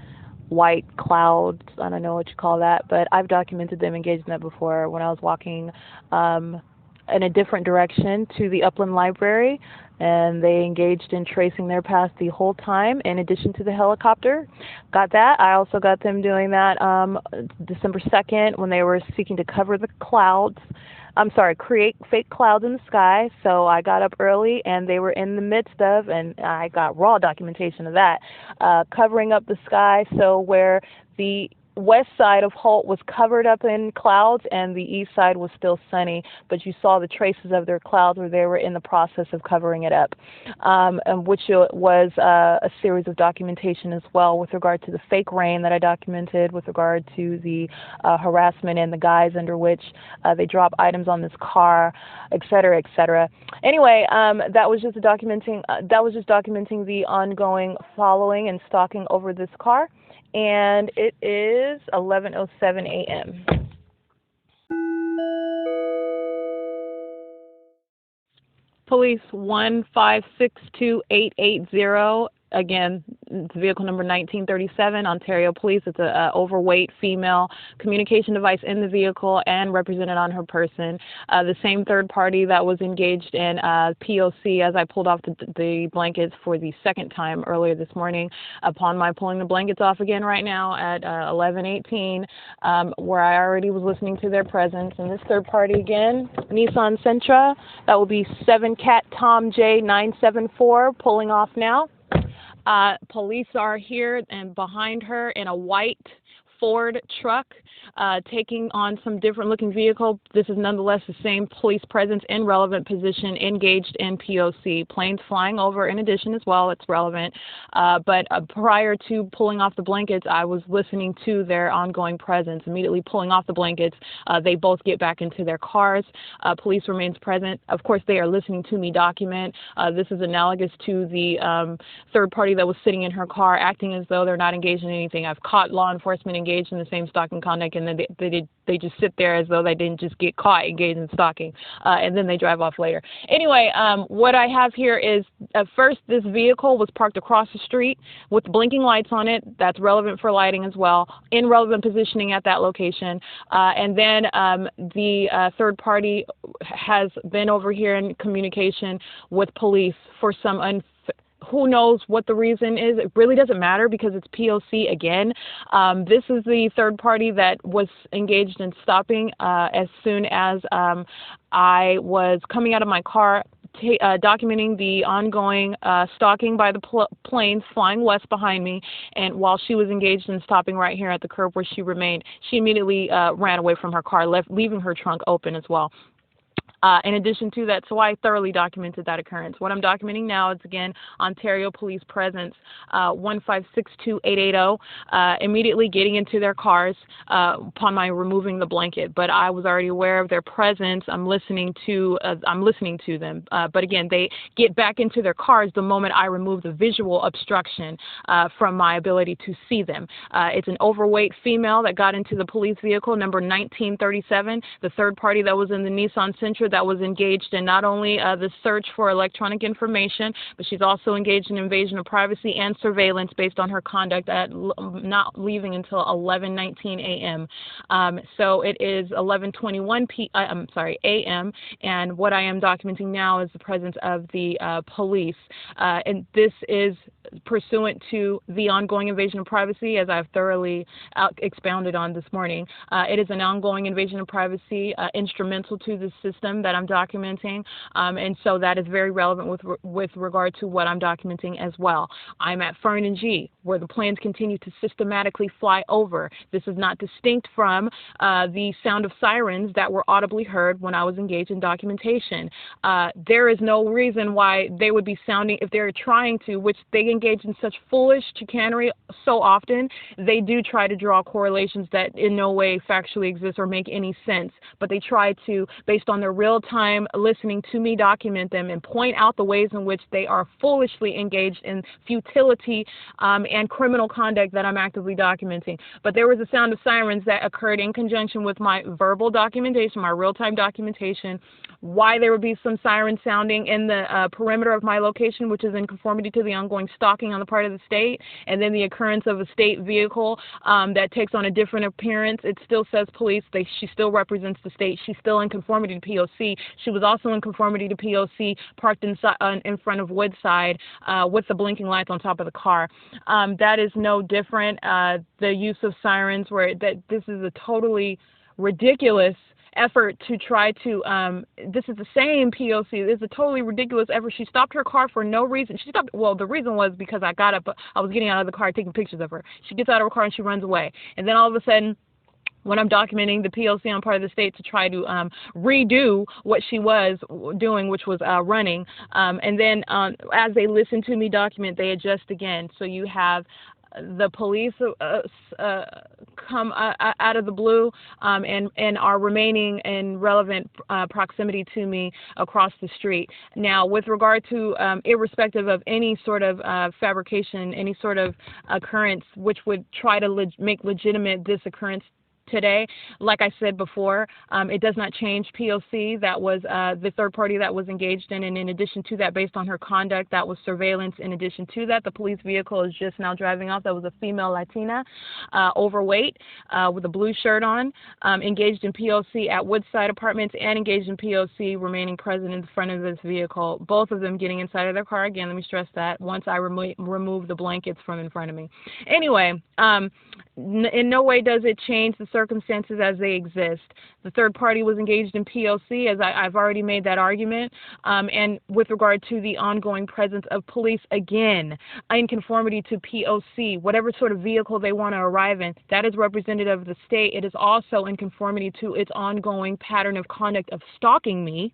clouds. I don't know what you call that, but I've documented them engaged in that before when I was walking in a different direction to the Upland Library, and they engaged in tracing their path the whole time in addition to the helicopter. Got that. I also got them doing that December 2nd when they were seeking to cover the clouds. Create fake clouds in the sky. So I got up early and they were in the midst of, and I got raw documentation of that, covering up the sky so where the west side of HOLT was covered up in clouds and the east side was still sunny, but you saw the traces of their clouds where they were in the process of covering it up, and which was a series of documentation as well with regard to the fake rain that I documented, with regard to the harassment and the guise under which they drop items on this car, etc., etc. Anyway, that was just documenting the ongoing following and stalking over this car. And it is 11:07 a.m. Police 1562880. Again, it's vehicle number 1937, Ontario Police. It's an overweight female communication device in the vehicle and represented on her person. The same third party that was engaged in P.O.C. as I pulled off the blankets for the second time earlier this morning. Upon my pulling the blankets off again right now at 11:18, where I already was listening to their presence. And this third party again, Nissan Sentra, that will be 7 Cat Tom J 974, pulling off now. Police are here and behind her in a white Ford truck taking on some different looking vehicle. This is nonetheless the same police presence in relevant position, engaged in P.O.C. Planes flying over in addition as well, it's relevant. But prior to pulling off the blankets, I was listening to their ongoing presence. Immediately pulling off the blankets, they both get back into their cars. Police remains present. Of course, they are listening to me document. This is analogous to the third party that was sitting in her car acting as though they're not engaged in anything. I've caught law enforcement engaged in the same stalking conduct, and then they just sit there as though they didn't just get caught engaged in stalking, and then they drive off later. Anyway, what I have here is, first, this vehicle was parked across the street with blinking lights on it. That's relevant for lighting as well, in relevant positioning at that location. And then the third party has been over here in communication with police for some who knows what the reason is. It really doesn't matter because it's P.O.C. again. This is the third party that was engaged in stopping as soon as I was coming out of my car, documenting the ongoing stalking by the planes flying west behind me. And while she was engaged in stopping right here at the curb where she remained, she immediately ran away from her car, leaving her trunk open as well. In addition to that, so I thoroughly documented that occurrence. What I'm documenting now is, again, Ontario Police Presence 1562880, immediately getting into their cars upon my removing the blanket. But I was already aware of their presence. I'm listening to them. But again, they get back into their cars the moment I remove the visual obstruction from my ability to see them. It's an overweight female that got into the police vehicle, number 1937, the third party that was in the Nissan Sentra that was engaged in not only the search for electronic information, but she's also engaged in invasion of privacy and surveillance based on her conduct at not leaving until 11:19 a.m. So it is 11:21 a.m. And what I am documenting now is the presence of the police. And this is pursuant to the ongoing invasion of privacy, as I've thoroughly expounded on this morning. It is an ongoing invasion of privacy instrumental to the system that I'm documenting, and so that is very relevant with regard to what I'm documenting as well. I'm at FERN and G, where the planes continue to systematically fly over. This is not distinct from the sound of sirens that were audibly heard when I was engaged in documentation. There is no reason why they would be sounding, if they're trying to, which they engage in such foolish chicanery so often, they do try to draw correlations that in no way factually exist or make any sense, but they try to, based on their real-time listening to me document them and point out the ways in which they are foolishly engaged in futility and criminal conduct that I'm actively documenting. But there was a sound of sirens that occurred in conjunction with my verbal documentation, my real-time documentation. Why there would be some siren sounding in the perimeter of my location, which is in conformity to the ongoing stalking on the part of the state, and then the occurrence of a state vehicle that takes on a different appearance. It still says police. She still represents the state. She's still in conformity to P.O.C. She was also in conformity to P.O.C. parked in front of Woodside with the blinking lights on top of the car. That is no different. The use of sirens, this is a totally ridiculous effort to try to, this is the same P.O.C. It's a totally ridiculous effort. She stopped her car for no reason. She stopped, well, the reason was because I got up, I was getting out of the car taking pictures of her. She gets out of her car and she runs away. And then all of a sudden, when I'm documenting the P.O.C. on part of the state to try to redo what she was doing, which was running, and then as they listen to me document, they adjust again. So you have the police come out of the blue and are remaining in relevant proximity to me across the street. Now, with regard to irrespective of any sort of fabrication, any sort of occurrence which would try to make legitimate this occurrence today, like I said before, it does not change P.O.C. That was the third party that was engaged in, and in addition to that, based on her conduct, that was surveillance. In addition to that, the police vehicle is just now driving off. That was a female Latina, overweight, with a blue shirt on, engaged in P.O.C. at Woodside Apartments and engaged in P.O.C. remaining present in front of this vehicle, both of them getting inside of their car. Again, let me stress that, once I remove the blankets from in front of me. Anyway, in no way does it change the circumstances as they exist. The third party was engaged in P.O.C., as I've already made that argument, and with regard to the ongoing presence of police, again, in conformity to P.O.C., whatever sort of vehicle they want to arrive in, that is representative of the state. It is also in conformity to its ongoing pattern of conduct of stalking me,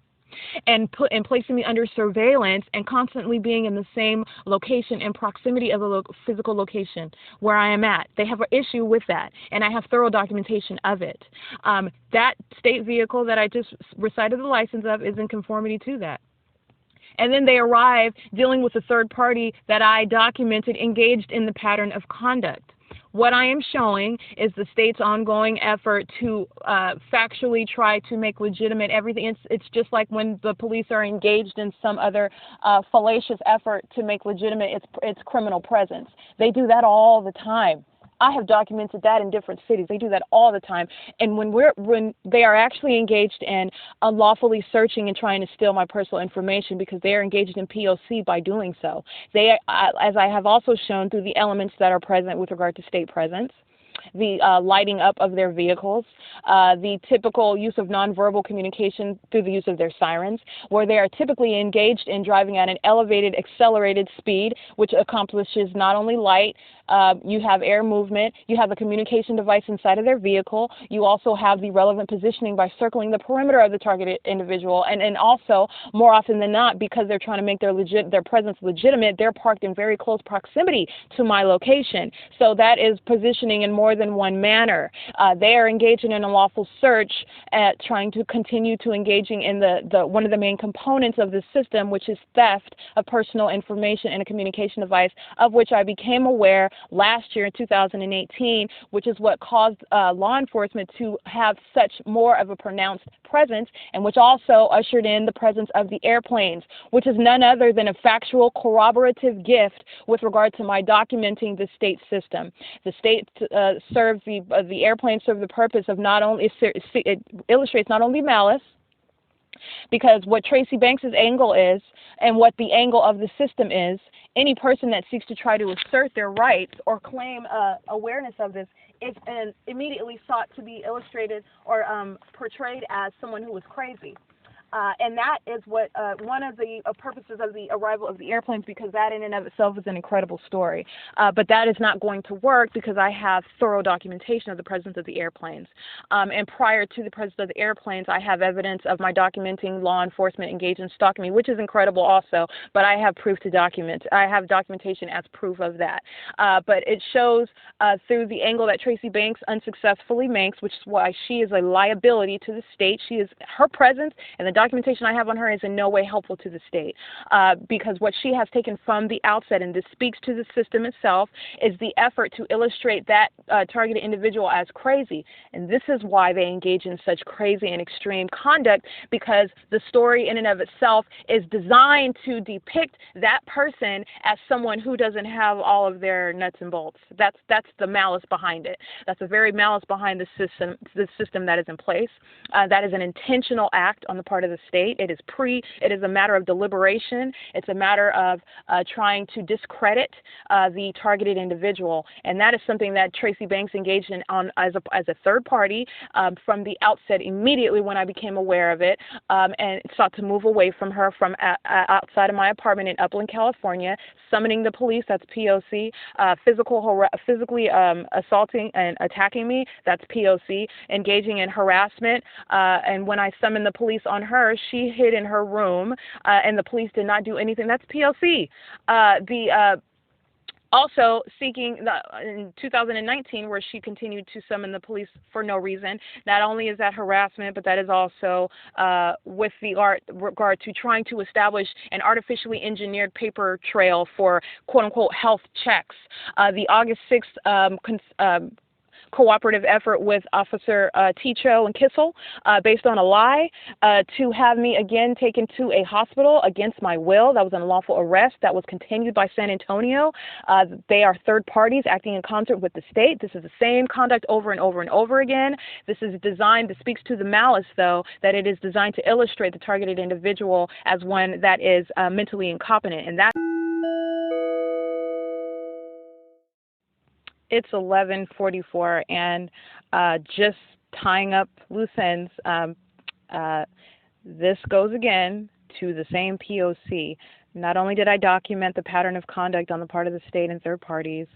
and placing me under surveillance and constantly being in the same location and proximity of the physical location where I am at. They have an issue with that, and I have thorough documentation of it. That state vehicle that I just recited the license of is in conformity to that. And then they arrive dealing with a third party that I documented engaged in the pattern of conduct. What I am showing is the state's ongoing effort to factually try to make legitimate everything. It's just like when the police are engaged in some other fallacious effort to make legitimate its criminal presence. They do that all the time. I have documented that in different cities. They do that all the time. And when they are actually engaged in unlawfully searching and trying to steal my personal information, because they are engaged in P.O.C. by doing so. They, as I have also shown through the elements that are present with regard to state presence, the lighting up of their vehicles, the typical use of nonverbal communication through the use of their sirens, where they are typically engaged in driving at an elevated, accelerated speed, which accomplishes not only light, you have air movement, you have a communication device inside of their vehicle, you also have the relevant positioning by circling the perimeter of the targeted individual, and also, more often than not, because they're trying to make their presence legitimate, they're parked in very close proximity to my location. So that is positioning in more than one manner. They are engaged in an unlawful search, trying to continue to engaging in one of the main components of the system, which is theft of personal information in a communication device, of which I became aware last year in 2018, which is what caused law enforcement to have such more of a pronounced presence, and which also ushered in the presence of the airplanes, which is none other than a factual corroborative gift with regard to my documenting the state system. The state serves the airplanes serve the purpose of not only, it illustrates not only malice, because what TRACEE Banks' angle is, and what the angle of the system is, any person that seeks to try to assert their rights or claim awareness of this is immediately sought to be illustrated or portrayed as someone who was crazy. And that is what one of the purposes of the arrival of the airplanes, because that in and of itself is an incredible story. But that is not going to work because I have thorough documentation of the presence of the airplanes. And prior to the presence of the airplanes, I have evidence of my documenting law enforcement engaged in stalking me, which is incredible also, but I have proof to document. I have documentation as proof of that. But it shows through the angle that TRACEE Banks unsuccessfully makes, which is why she is a liability to the state. She is, her presence and the documentation I have on her is in no way helpful to the state, because what she has taken from the outset, and this speaks to the system itself, is the effort to illustrate that targeted individual as crazy. And this is why they engage in such crazy and extreme conduct, because the story in and of itself is designed to depict that person as someone who doesn't have all of their nuts and bolts. That's the malice behind it. That's the very malice behind the system that is in place. That is an intentional act on the part of the state. It is a matter of deliberation. It's a matter of trying to discredit the targeted individual, and that is something that TRACEE Banks engaged in as a third party from the outset, immediately when I became aware of it, and sought to move away from her from outside of my apartment in Upland, California, summoning the police, that's P.O.C., physically assaulting and attacking me, that's P.O.C., engaging in harassment, and when I summoned the police on her, she hid in her room, and the police did not do anything. That's P.O.C. Also seeking in 2019, where she continued to summon the police for no reason. Not only is that harassment, but that is also with regard to trying to establish an artificially engineered paper trail for quote-unquote health checks. The August 6th cooperative effort with Officer Ticho and Kissel, based on a lie, to have me again taken to a hospital against my will. That was an unlawful arrest that was continued by San Antonio. They are third parties acting in concert with the state. This is the same conduct over and over and over again. This is designed, this speaks to the malice, though, that it is designed to illustrate the targeted individual as one that is mentally incompetent. And that It's 11:44, and just tying up loose ends. This goes again to the same P.O.C. Not only did I document the pattern of conduct on the part of the state and third parties,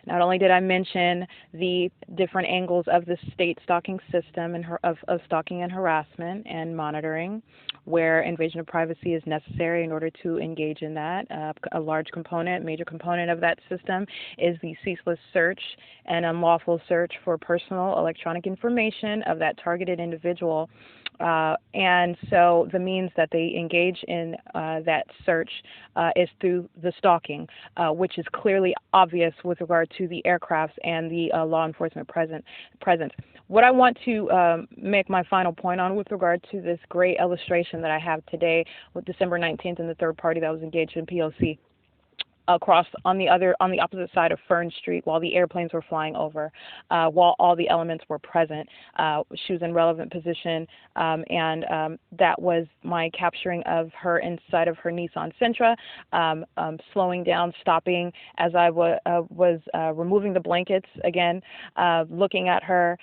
not only did I mention the different angles of the state stalking system and of stalking and harassment and monitoring, where invasion of privacy is necessary in order to engage in that. A large component, major component of that system is the ceaseless search and unlawful search for personal electronic information of that targeted individual. And so the means that they engage in that search is through the stalking, which is clearly obvious with regard to the aircrafts and the law enforcement presence. What I want to make my final point on with regard to this great illustration that I have today with December 19th and the third party that was engaged in P.O.C. across on the opposite side of Fern Street while the airplanes were flying over, while all the elements were present. She was in relevant position, and that was my capturing of her inside of her Nissan Sentra, slowing down, stopping as I was removing the blankets again, looking at her.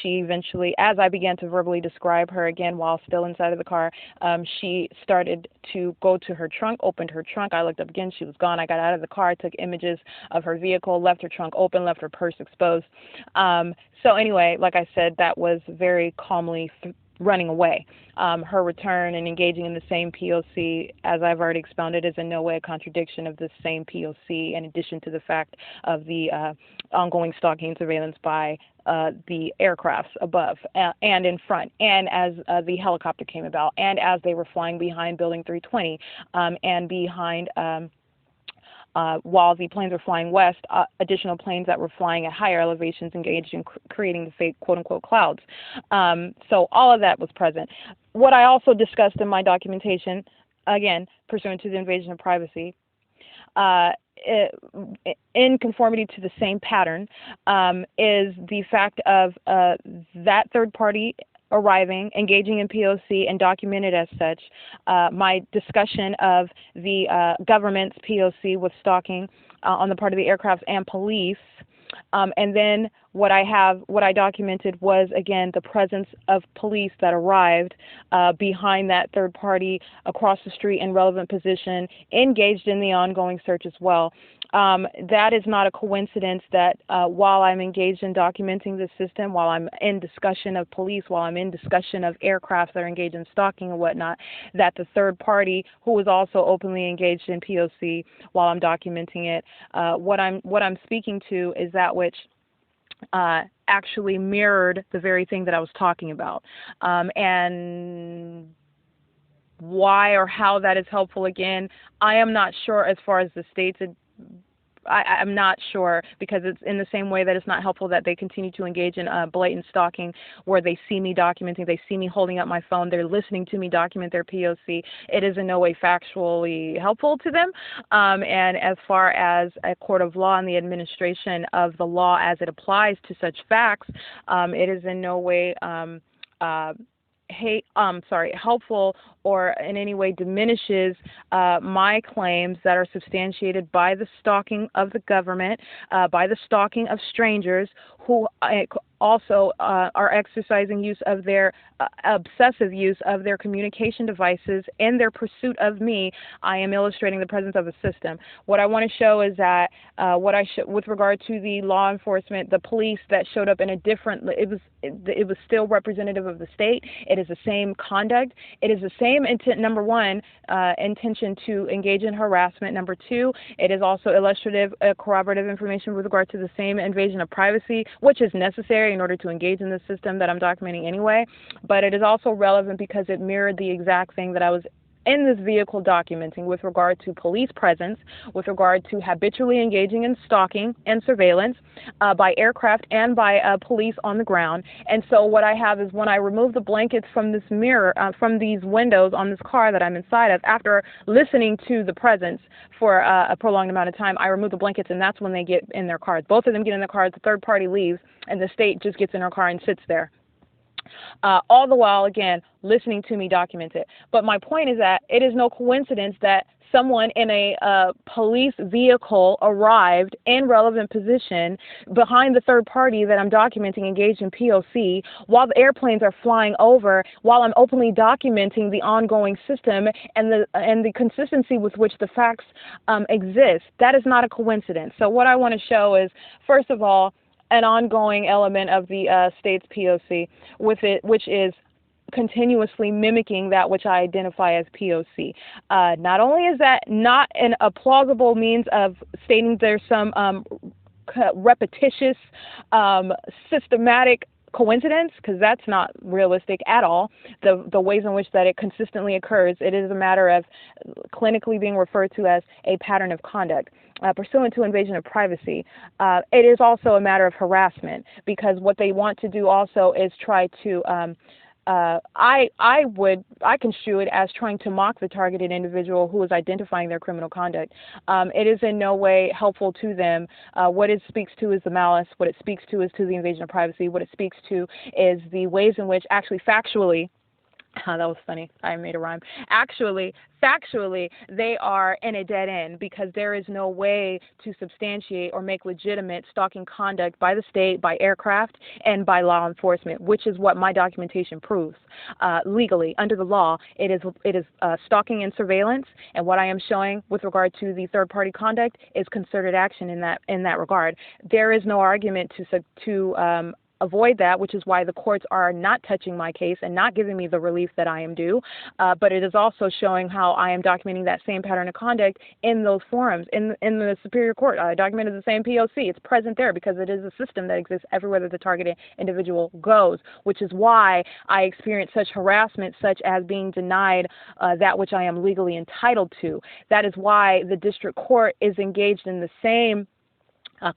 She eventually, as I began to verbally describe her again while still inside of the car, she started to go to her trunk, opened her trunk. I looked up again, she was gone. I got out of the car, took images of her vehicle, left her trunk open, left her purse exposed. So anyway, like I said, that was very calmly running away. Her return and engaging in the same P.O.C., as I've already expounded, is in no way a contradiction of the same P.O.C., in addition to the fact of the ongoing stalking and surveillance by the aircrafts above and in front, and as the helicopter came about, and as they were flying behind Building 320, and behind while the planes were flying west, additional planes that were flying at higher elevations engaged in creating the fake quote-unquote clouds. So all of that was present. What I also discussed in my documentation, again, pursuant to the invasion of privacy, in conformity to the same pattern, is the fact of that third party arriving, engaging in P.O.C. and documented as such, my discussion of the government's P.O.C. with stalking on the part of the aircrafts and police, and then what I documented was, again, the presence of police that arrived behind that third party across the street in relevant position, engaged in the ongoing search as well. That is not a coincidence that while I'm engaged in documenting the system, while I'm in discussion of police, while I'm in discussion of aircrafts that are engaged in stalking and whatnot, that the third party, who was also openly engaged in P.O.C. while I'm documenting it, what I'm speaking to is that which actually mirrored the very thing that I was talking about. And why or how that is helpful, again, I am not sure as far as the states. I'm not sure, because it's in the same way that it's not helpful that they continue to engage in blatant stalking where they see me documenting, they see me holding up my phone, they're listening to me document their P.O.C. It is in no way factually helpful to them. And as far as a court of law and the administration of the law as it applies to such facts, it is in no way helpful or in any way diminishes my claims that are substantiated by the stalking of the government, by the stalking of strangers who also are exercising use of their obsessive use of their communication devices in their pursuit of me. I am illustrating the presence of a system. What I want to show is that with regard to the law enforcement, the police that showed up in a different, it was still representative of the state. It is the same conduct. It is the same intent. Number one, intention to engage in harassment. Number two, it is also illustrative, corroborative information with regard to the same invasion of privacy, which is necessary in order to engage in the system that I'm documenting anyway. But it is also relevant because it mirrored the exact thing that I was in this vehicle documenting with regard to police presence, with regard to habitually engaging in stalking and surveillance by aircraft and by police on the ground. And so what I have is, when I remove the blankets from this mirror, from these windows on this car that I'm inside of, after listening to the presence for a prolonged amount of time, I remove the blankets, and that's when they get in their cars. Both of them get in their cars, the third party leaves, and the state just gets in her car and sits there. All the while, again, listening to me document it. But my point is that it is no coincidence that someone in a police vehicle arrived in relevant position behind the third party that I'm documenting engaged in P.O.C. while the airplanes are flying over, while I'm openly documenting the ongoing system and the consistency with which the facts exist. That is not a coincidence. So what I want to show is, first of all, an ongoing element of the state's P.O.C. with it, which is continuously mimicking that which I identify as P.O.C. Not only is that not a plausible means of stating there's some repetitious, systematic coincidence, because that's not realistic at all, the ways in which that it consistently occurs. It is a matter of clinically being referred to as a pattern of conduct. Pursuant to invasion of privacy. It is also a matter of harassment, because what they want to do also is try to I construe it as trying to mock the targeted individual who is identifying their criminal conduct. It is in no way helpful to them. What it speaks to is the malice. What it speaks to is to the invasion of privacy. What it speaks to is the ways in which actually factually, that was funny. I made a rhyme. Actually, factually, they are in a dead end, because there is no way to substantiate or make legitimate stalking conduct by the state, by aircraft, and by law enforcement, which is what my documentation proves. Legally, under the law, it is stalking and surveillance, and what I am showing with regard to the third-party conduct is concerted action in that regard. There is no argument to avoid that, which is why the courts are not touching my case and not giving me the relief that I am due, but it is also showing how I am documenting that same pattern of conduct in those forums. In the Superior Court, I documented the same P.O.C. It's present there because it is a system that exists everywhere that the targeted individual goes, which is why I experience such harassment, such as being denied that which I am legally entitled to. That is why the district court is engaged in the same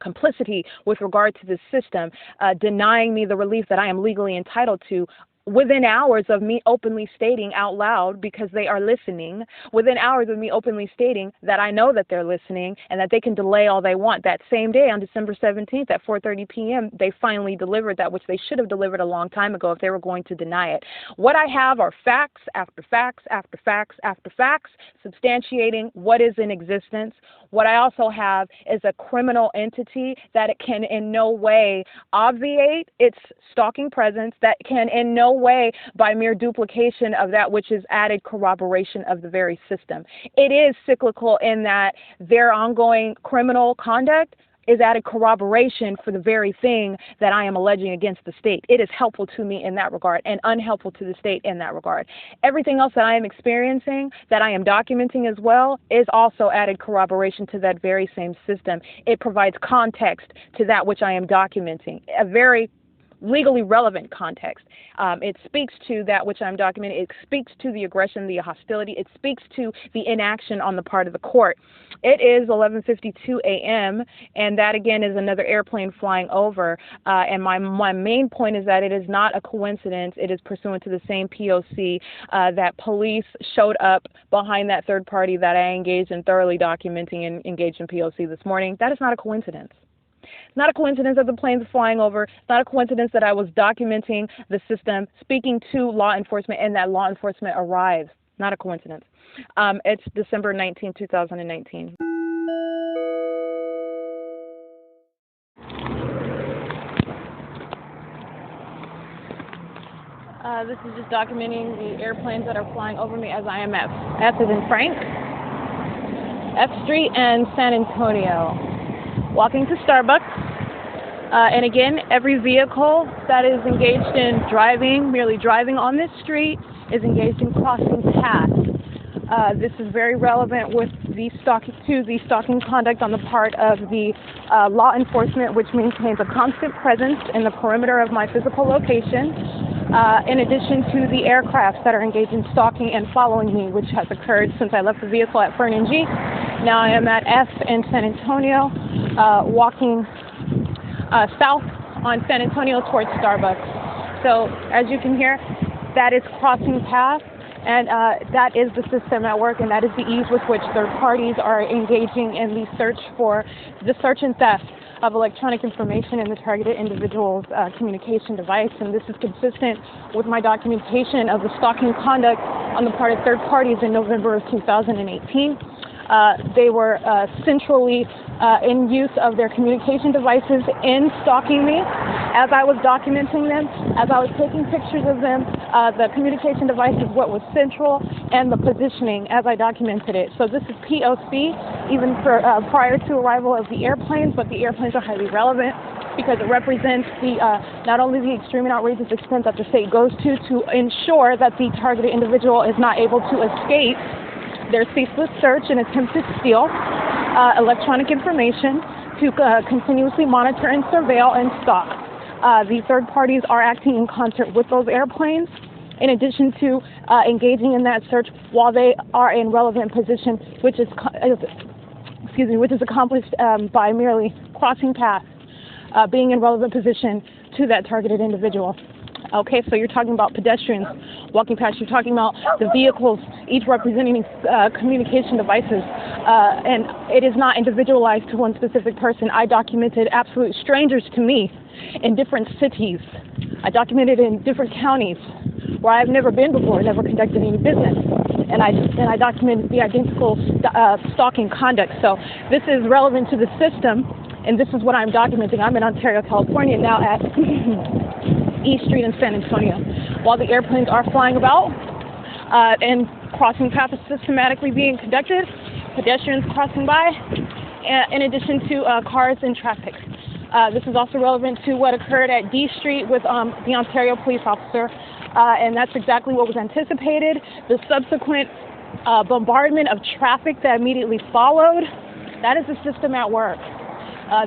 complicity with regard to this system, denying me the relief that I am legally entitled to within hours of me openly stating out loud, because they are listening, within hours of me openly stating that I know that they're listening and that they can delay all they want. That same day, on December 17th at 4:30 p.m., they finally delivered that which they should have delivered a long time ago if they were going to deny it. What I have are facts after facts after facts after facts substantiating what is in existence. What I also have is a criminal entity that it can in no way obviate its stalking presence, that can in no way, by mere duplication of that which is added corroboration of the very system. It is cyclical in that their ongoing criminal conduct is added corroboration for the very thing that I am alleging against the state. It is helpful to me in that regard and unhelpful to the state in that regard. Everything else that I am experiencing, that I am documenting as well, is also added corroboration to that very same system. It provides context to that which I am documenting, a very legally relevant context. It speaks to that which I'm documenting. It speaks to the aggression, the hostility. It speaks to the inaction on the part of the court. It is 11:52 a.m., and that again is another airplane flying over. And my main point is that it is not a coincidence. It is pursuant to the same P.O.C. That police showed up behind that third party that I engaged in thoroughly documenting and engaged in P.O.C. this morning. That is not a coincidence. It's not a coincidence that the planes are flying over. It's not a coincidence that I was documenting the system, speaking to law enforcement, and that law enforcement arrives. Not a coincidence. It's December 19, 2019. This is just documenting the airplanes that are flying over me as I am at F as in Frank, F Street, and San Antonio. Walking to Starbucks. And again, every vehicle that is engaged in driving, merely driving on this street, is engaged in crossing paths. This is very relevant with the stalking conduct on the part of the law enforcement, which maintains a constant presence in the perimeter of my physical location, in addition to the aircrafts that are engaged in stalking and following me, which has occurred since I left the vehicle at FERN and G. Now I am at F in San Antonio, walking south on San Antonio towards Starbucks. So as you can hear, that is crossing paths, and that is the system at work, and that is the ease with which third parties are engaging in the search and theft of electronic information in the targeted individual's communication device. And this is consistent with my documentation of the stalking conduct on the part of third parties in November of 2018. They were centrally in use of their communication devices in stalking me. As I was documenting them, as I was taking pictures of them, the communication device is what was central, and the positioning as I documented it. So this is P.O.C. even for prior to arrival of the airplanes, but the airplanes are highly relevant because it represents the not only the extreme and outrageous extent that the state goes to ensure that the targeted individual is not able to escape their ceaseless search and attempt to steal electronic information, to continuously monitor and surveil and stalk. The third parties are acting in concert with those airplanes, in addition to engaging in that search while they are in relevant position, which is accomplished by merely crossing paths, being in relevant position to that targeted individual. Okay, so you're talking about pedestrians walking past, you're talking about the vehicles, each representing communication devices, and it is not individualized to one specific person. I documented absolute strangers to me in different cities. I documented in different counties where I've never been before, never conducted any business, and I documented the identical stalking conduct. So this is relevant to the system, and this is what I'm documenting. I'm in Ontario, California now at East Street in San Antonio. While the airplanes are flying about and crossing paths systematically being conducted, pedestrians crossing by, in addition to cars in traffic. This is also relevant to what occurred at D Street with the Ontario police officer, and that's exactly what was anticipated. The subsequent bombardment of traffic that immediately followed, that is the system at work.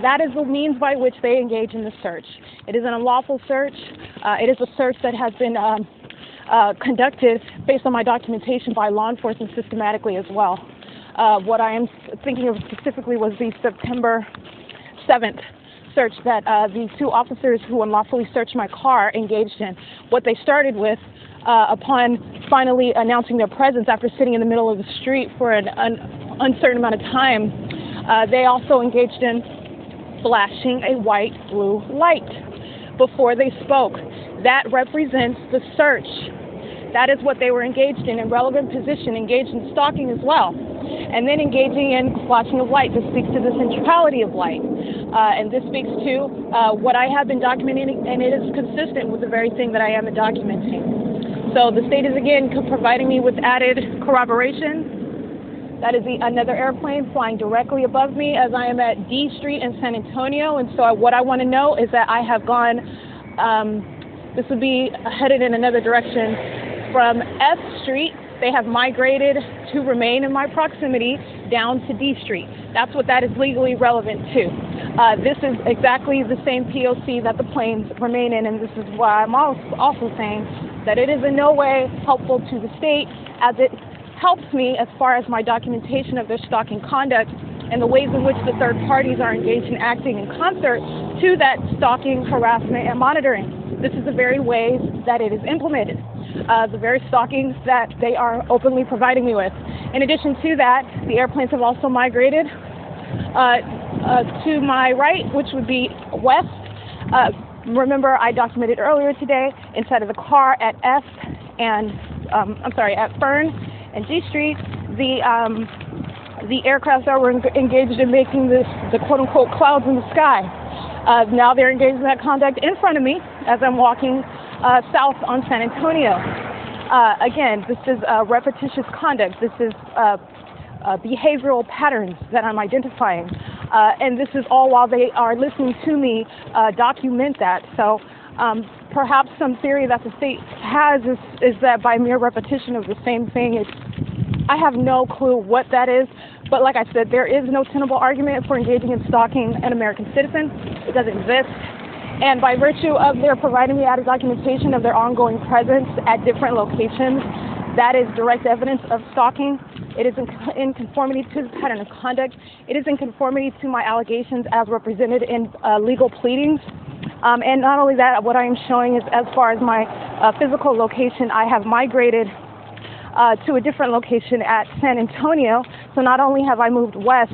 That is the means by which they engage in the search. It is an unlawful search. It is a search that has been conducted based on my documentation by law enforcement systematically as well. What I am thinking of specifically was the September 7th search that the two officers who unlawfully searched my car engaged in. What they started with, upon finally announcing their presence after sitting in the middle of the street for an uncertain amount of time, they also engaged in flashing a white-blue light before they spoke. That represents the search. That is what they were engaged in relevant position, engaged in stalking as well. And then engaging in flashing of light. This speaks to the centrality of light. And this speaks to what I have been documenting, and it is consistent with the very thing that I am documenting. So the state is again providing me with added corroboration. That is another airplane flying directly above me as I am at D Street in San Antonio. And so what I want to know is that I have gone, this would be headed in another direction from F Street. They have migrated to remain in my proximity down to D Street. That's what that is legally relevant to. This is exactly the same P.O.C. that the planes remain in, and this is why I'm also saying that it is in no way helpful to the state, as it helps me as far as my documentation of their stalking conduct and the ways in which the third parties are engaged in acting in concert to that stalking, harassment, and monitoring. This is the very ways that it is implemented, the very stalking that they are openly providing me with. In addition to that, the airplanes have also migrated to my right, which would be west. Remember, I documented earlier today inside of the car at F and at FERN and G Street, the aircraft that were engaged in making the quote-unquote clouds in the sky. Now they're engaged in that conduct in front of me as I'm walking south on San Antonio. Again, this is repetitious conduct. This is behavioral patterns that I'm identifying. And this is all while they are listening to me document that. So perhaps some theory that the state has is that by mere repetition of the same thing, I have no clue what that is. But like I said, there is no tenable argument for engaging in stalking an American citizen. It doesn't exist. And by virtue of their providing me added documentation of their ongoing presence at different locations, that is direct evidence of stalking. It is in conformity to the pattern of conduct. It is in conformity to my allegations as represented in legal pleadings. And not only that, what I am showing is as far as my physical location, I have migrated to a different location at San Antonio. So not only have I moved west,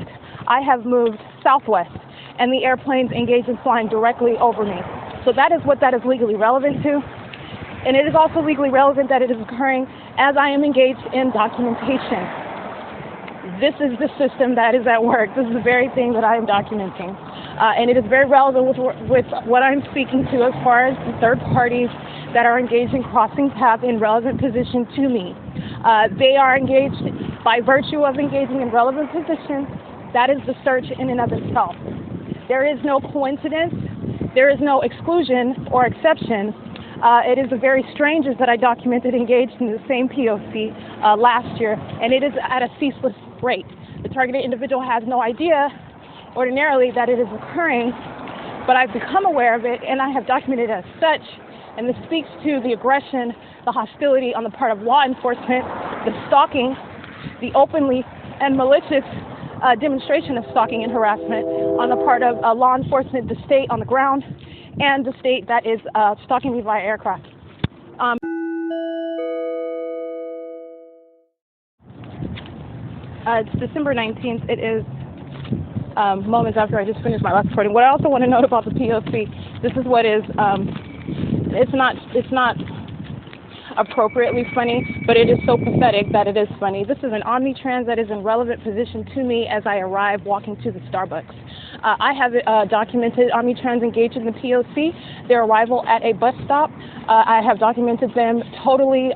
I have moved southwest, and the airplanes engaged in flying directly over me. So that is what that is legally relevant to. And it is also legally relevant that it is occurring as I am engaged in documentation. this is the system that is at work. This is the very thing that I am documenting. And it is very relevant with what I'm speaking to as far as the third parties that are engaged in crossing paths in relevant position to me. They are engaged by virtue of engaging in relevant positions. That is the search in and of itself. There is no coincidence. There is no exclusion or exception. It is the very strangers that I documented engaged in the same P.O.C. Last year, and it is at a ceaseless rate. The targeted individual has no idea ordinarily that it is occurring, but I've become aware of it, and I have documented it as such, and this speaks to the aggression, the hostility on the part of law enforcement, the stalking, the openly and malicious demonstration of stalking and harassment on the part of law enforcement, the state on the ground, and the state that is stalking me via aircraft. It's December 19th. It is moments after I just finished my last recording. What I also want to note about the P.O.C., this is what is, it's not appropriately funny, but it is so pathetic that it is funny. This is an Omnitrans that is in relevant position to me as I arrive walking to the Starbucks. I have documented Omnitrans engaged in the P.O.C., their arrival at a bus stop. I have documented them totally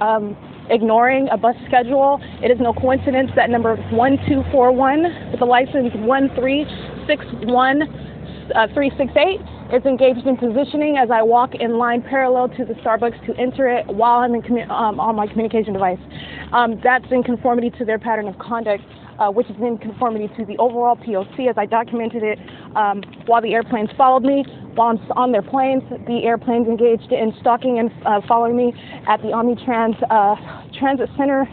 ignoring a bus schedule. It is no coincidence that number 1241 with the license 1361368 is engaged in positioning as I walk in line parallel to the Starbucks to enter it while I'm in on my communication device. That's in conformity to their pattern of conduct, which is in conformity to the overall P.O.C. as I documented it while the airplanes followed me. While I'm on their planes, the airplanes engaged in stalking and following me at the Omnitrans Transit Center.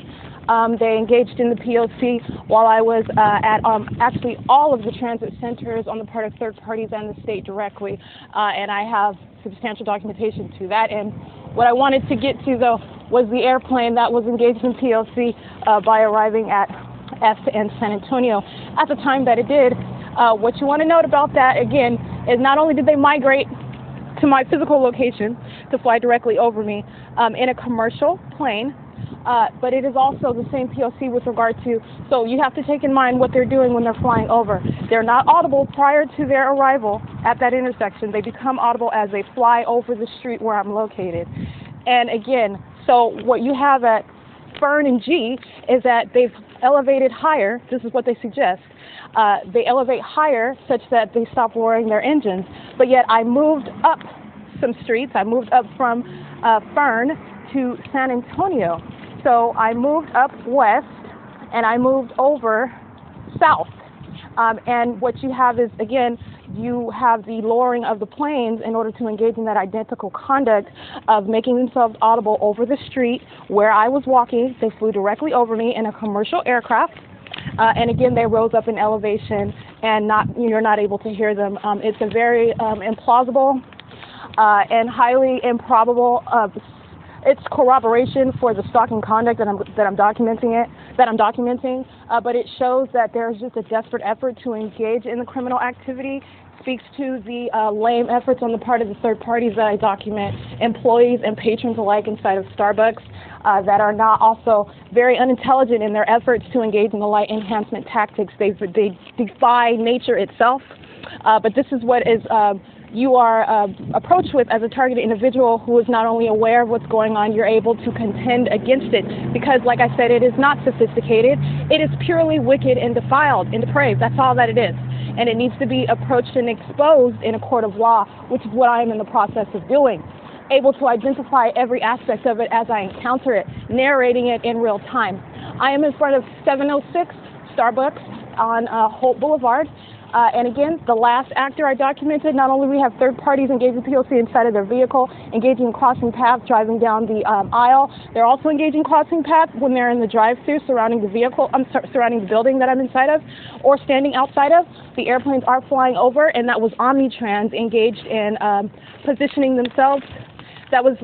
They engaged in the P.O.C. while I was at actually all of the transit centers on the part of third parties and the state directly, and I have substantial documentation to that. And what I wanted to get to, though, was the airplane that was engaged in P.O.C. By arriving at F in San Antonio at the time that it did. What you want to note about that, again, is not only did they migrate to my physical location to fly directly over me in a commercial plane, but it is also the same P.O.C. with regard to, so you have to take in mind what they're doing when they're flying over. They're not audible prior to their arrival at that intersection. They become audible as they fly over the street where I'm located. And again, so what you have at FERN and G is that they've elevated higher. This is what they suggest. They elevate higher such that they stop roaring their engines. But yet I moved up some streets. I moved up from FERN to San Antonio. So I moved up west and I moved over south. And what you have is, again, you have the lowering of the planes in order to engage in that identical conduct of making themselves audible over the street where I was walking. They flew directly over me in a commercial aircraft. And again, they rose up in elevation and you're not able to hear them. It's a very implausible and highly improbable it's corroboration for the stalking conduct that I'm documenting, but it shows that there's just a desperate effort to engage in the criminal activity. Speaks to the lame efforts on the part of the third parties that I document, employees and patrons alike inside of Starbucks that are not also very unintelligent in their efforts to engage in the light enhancement tactics. They defy nature itself, but this is what is you are approached with as a targeted individual who is not only aware of what's going on, you're able to contend against it because, like I said, it is not sophisticated. It is purely wicked and defiled and depraved. That's all that it is. And it needs to be approached and exposed in a court of law, which is what I am in the process of doing. Able to identify every aspect of it as I encounter it, narrating it in real time. I am in front of 706 Starbucks on Holt Boulevard. And again, the last actor I documented, not only we have third parties engaging P.O.C. inside of their vehicle, engaging in crossing paths, driving down the aisle. They're also engaging crossing paths when they're in the drive-thru surrounding the vehicle, surrounding the building that I'm inside of, or standing outside of. The airplanes are flying over, and that was Omnitrans engaged in positioning themselves. That was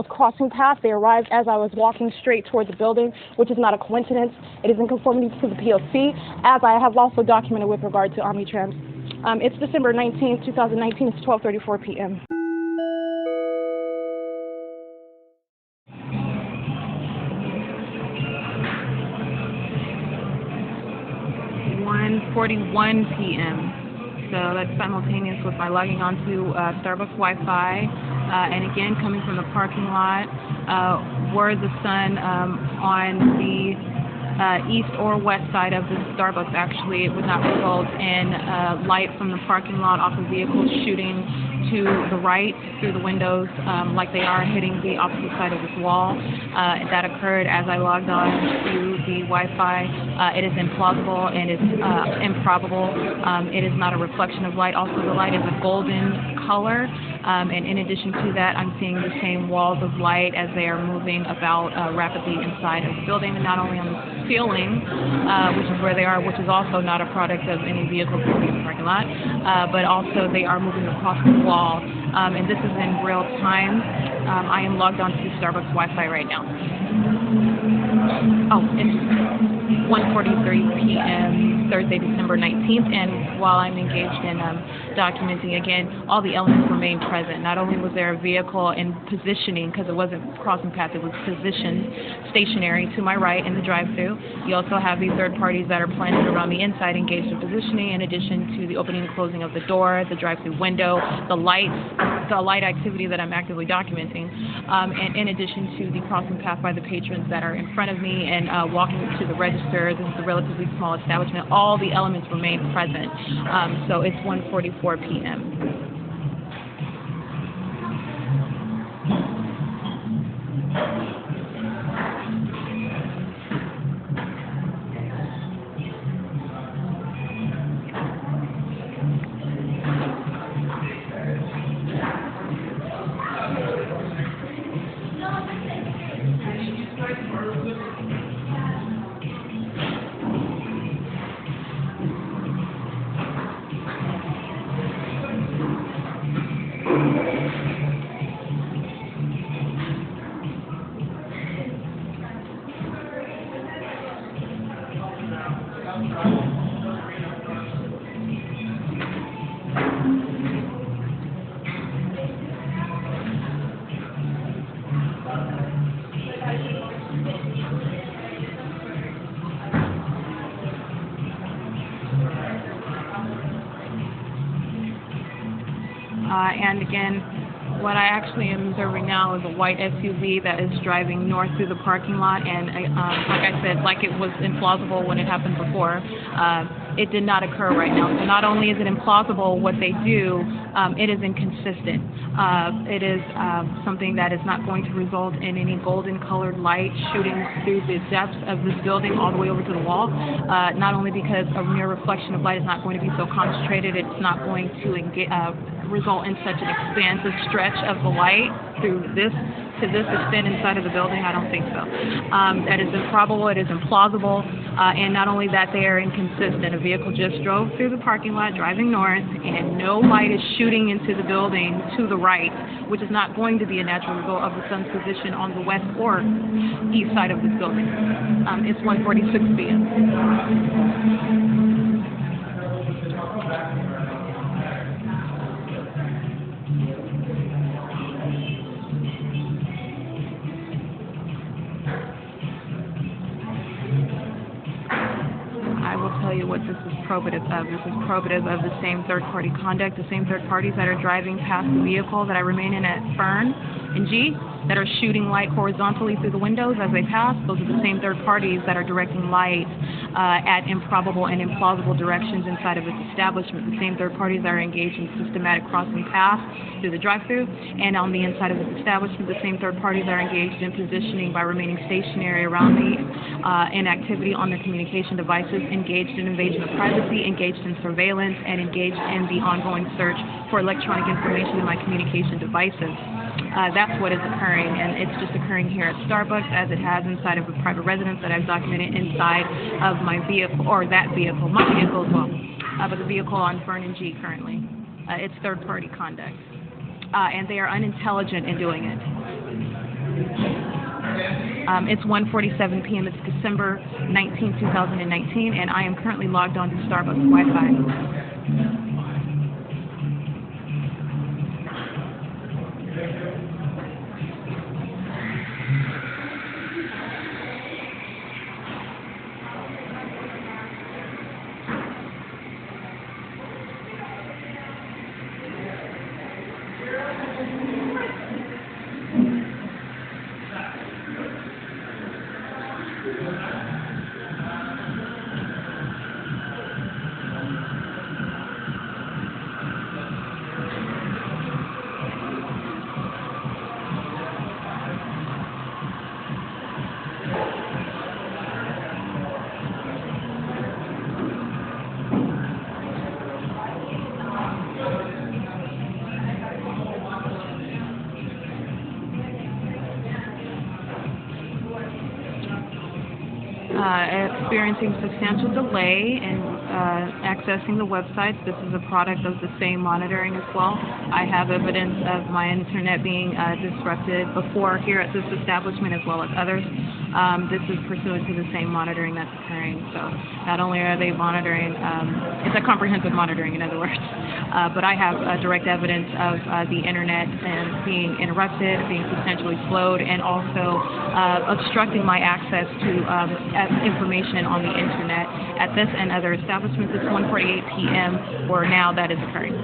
crossing paths. They arrived as I was walking straight toward the building, which is not a coincidence. It is in conformity to the P.O.C., as I have also documented with regard to Omnitrans. It's December 19th, 2019. It's 12:34 p.m. 1:41 p.m. So that's simultaneous with my logging onto Starbucks Wi-Fi, and again coming from the parking lot. Were the sun on the east or west side of the Starbucks, actually, it would not result in light from the parking lot off of vehicles shooting to the right through the windows like they are hitting the opposite side of this wall. That occurred as I logged on to the Wi-Fi. It is implausible and it's improbable. It is not a reflection of light. Also, the light is a golden color. And in addition to that, I'm seeing the same walls of light as they are moving about rapidly inside of the building, and not only on the ceiling, which is where they are, which is also not a product of any vehicle in the parking lot, but also they are moving across the wall. And this is in real time. I am logged on to Starbucks Wi-Fi right now. Oh, it's 1:43 p.m. Thursday, December 19th, and while I'm engaged in documenting again, all the elements remain present. Not only was there a vehicle in positioning, because it wasn't crossing path, it was positioned stationary to my right in the drive-thru. You also have these third parties that are planted around the inside engaged in positioning, in addition to the opening and closing of the door, the drive-thru window, the lights, the light activity that I'm actively documenting, and in addition to the crossing path by the patrons that are in front of me and walking to the register. This is a relatively small establishment. All the elements remain present. So it's 1:44 p.m. And again, what I actually am observing now is a white SUV that is driving north through the parking lot, and like I said, like it was implausible when it happened before, it did not occur right now. So not only is it implausible what they do, it is inconsistent. It is something that is not going to result in any golden colored light shooting through the depths of this building all the way over to the wall, not only because a mere reflection of light is not going to be so concentrated, it's not going to result in such an expansive stretch of the light through this to this extent inside of the building. I don't think so. That is improbable, it is implausible, and not only that, they are inconsistent. A vehicle just drove through the parking lot driving north, and no light is shooting into the building to the right, which is not going to be a natural result of the sun's position on the west or east side of this building. It's 1:46 p.m. I will tell you what this is probative of. This is probative of the same third-party conduct, the same third parties that are driving past the vehicle that I remain in at FERN and G, that are shooting light horizontally through the windows as they pass. Those are the same third parties that are directing light at improbable and implausible directions inside of its establishment. The same third parties that are engaged in systematic crossing paths through the drive-thru, and on the inside of its establishment, the same third parties are engaged in positioning by remaining stationary around me, in activity on their communication devices, engaged in invasion of privacy, engaged in surveillance, and engaged in the ongoing search for electronic information in my communication devices. That's what is occurring, and it's just occurring here at Starbucks as it has inside of a private residence that I've documented inside of my vehicle, or that vehicle, my vehicle as well, but the vehicle on FERN and G currently. It's third-party conduct, and they are unintelligent in doing it. It's 1:47 p.m. It's December 19, 2019, and I am currently logged on to Starbucks Wi-Fi. experiencing substantial delay in accessing the websites. This is a product of the same monitoring as well. I have evidence of my internet being disrupted before here at this establishment as well as others. This is pursuant to the same monitoring that's occurring. So not only are they monitoring, it's a comprehensive monitoring in other words, but I have direct evidence of the internet and being interrupted, being substantially slowed, and also obstructing my access to information on the internet at this and other establishments. It's 1:48 p.m. where now that is occurring.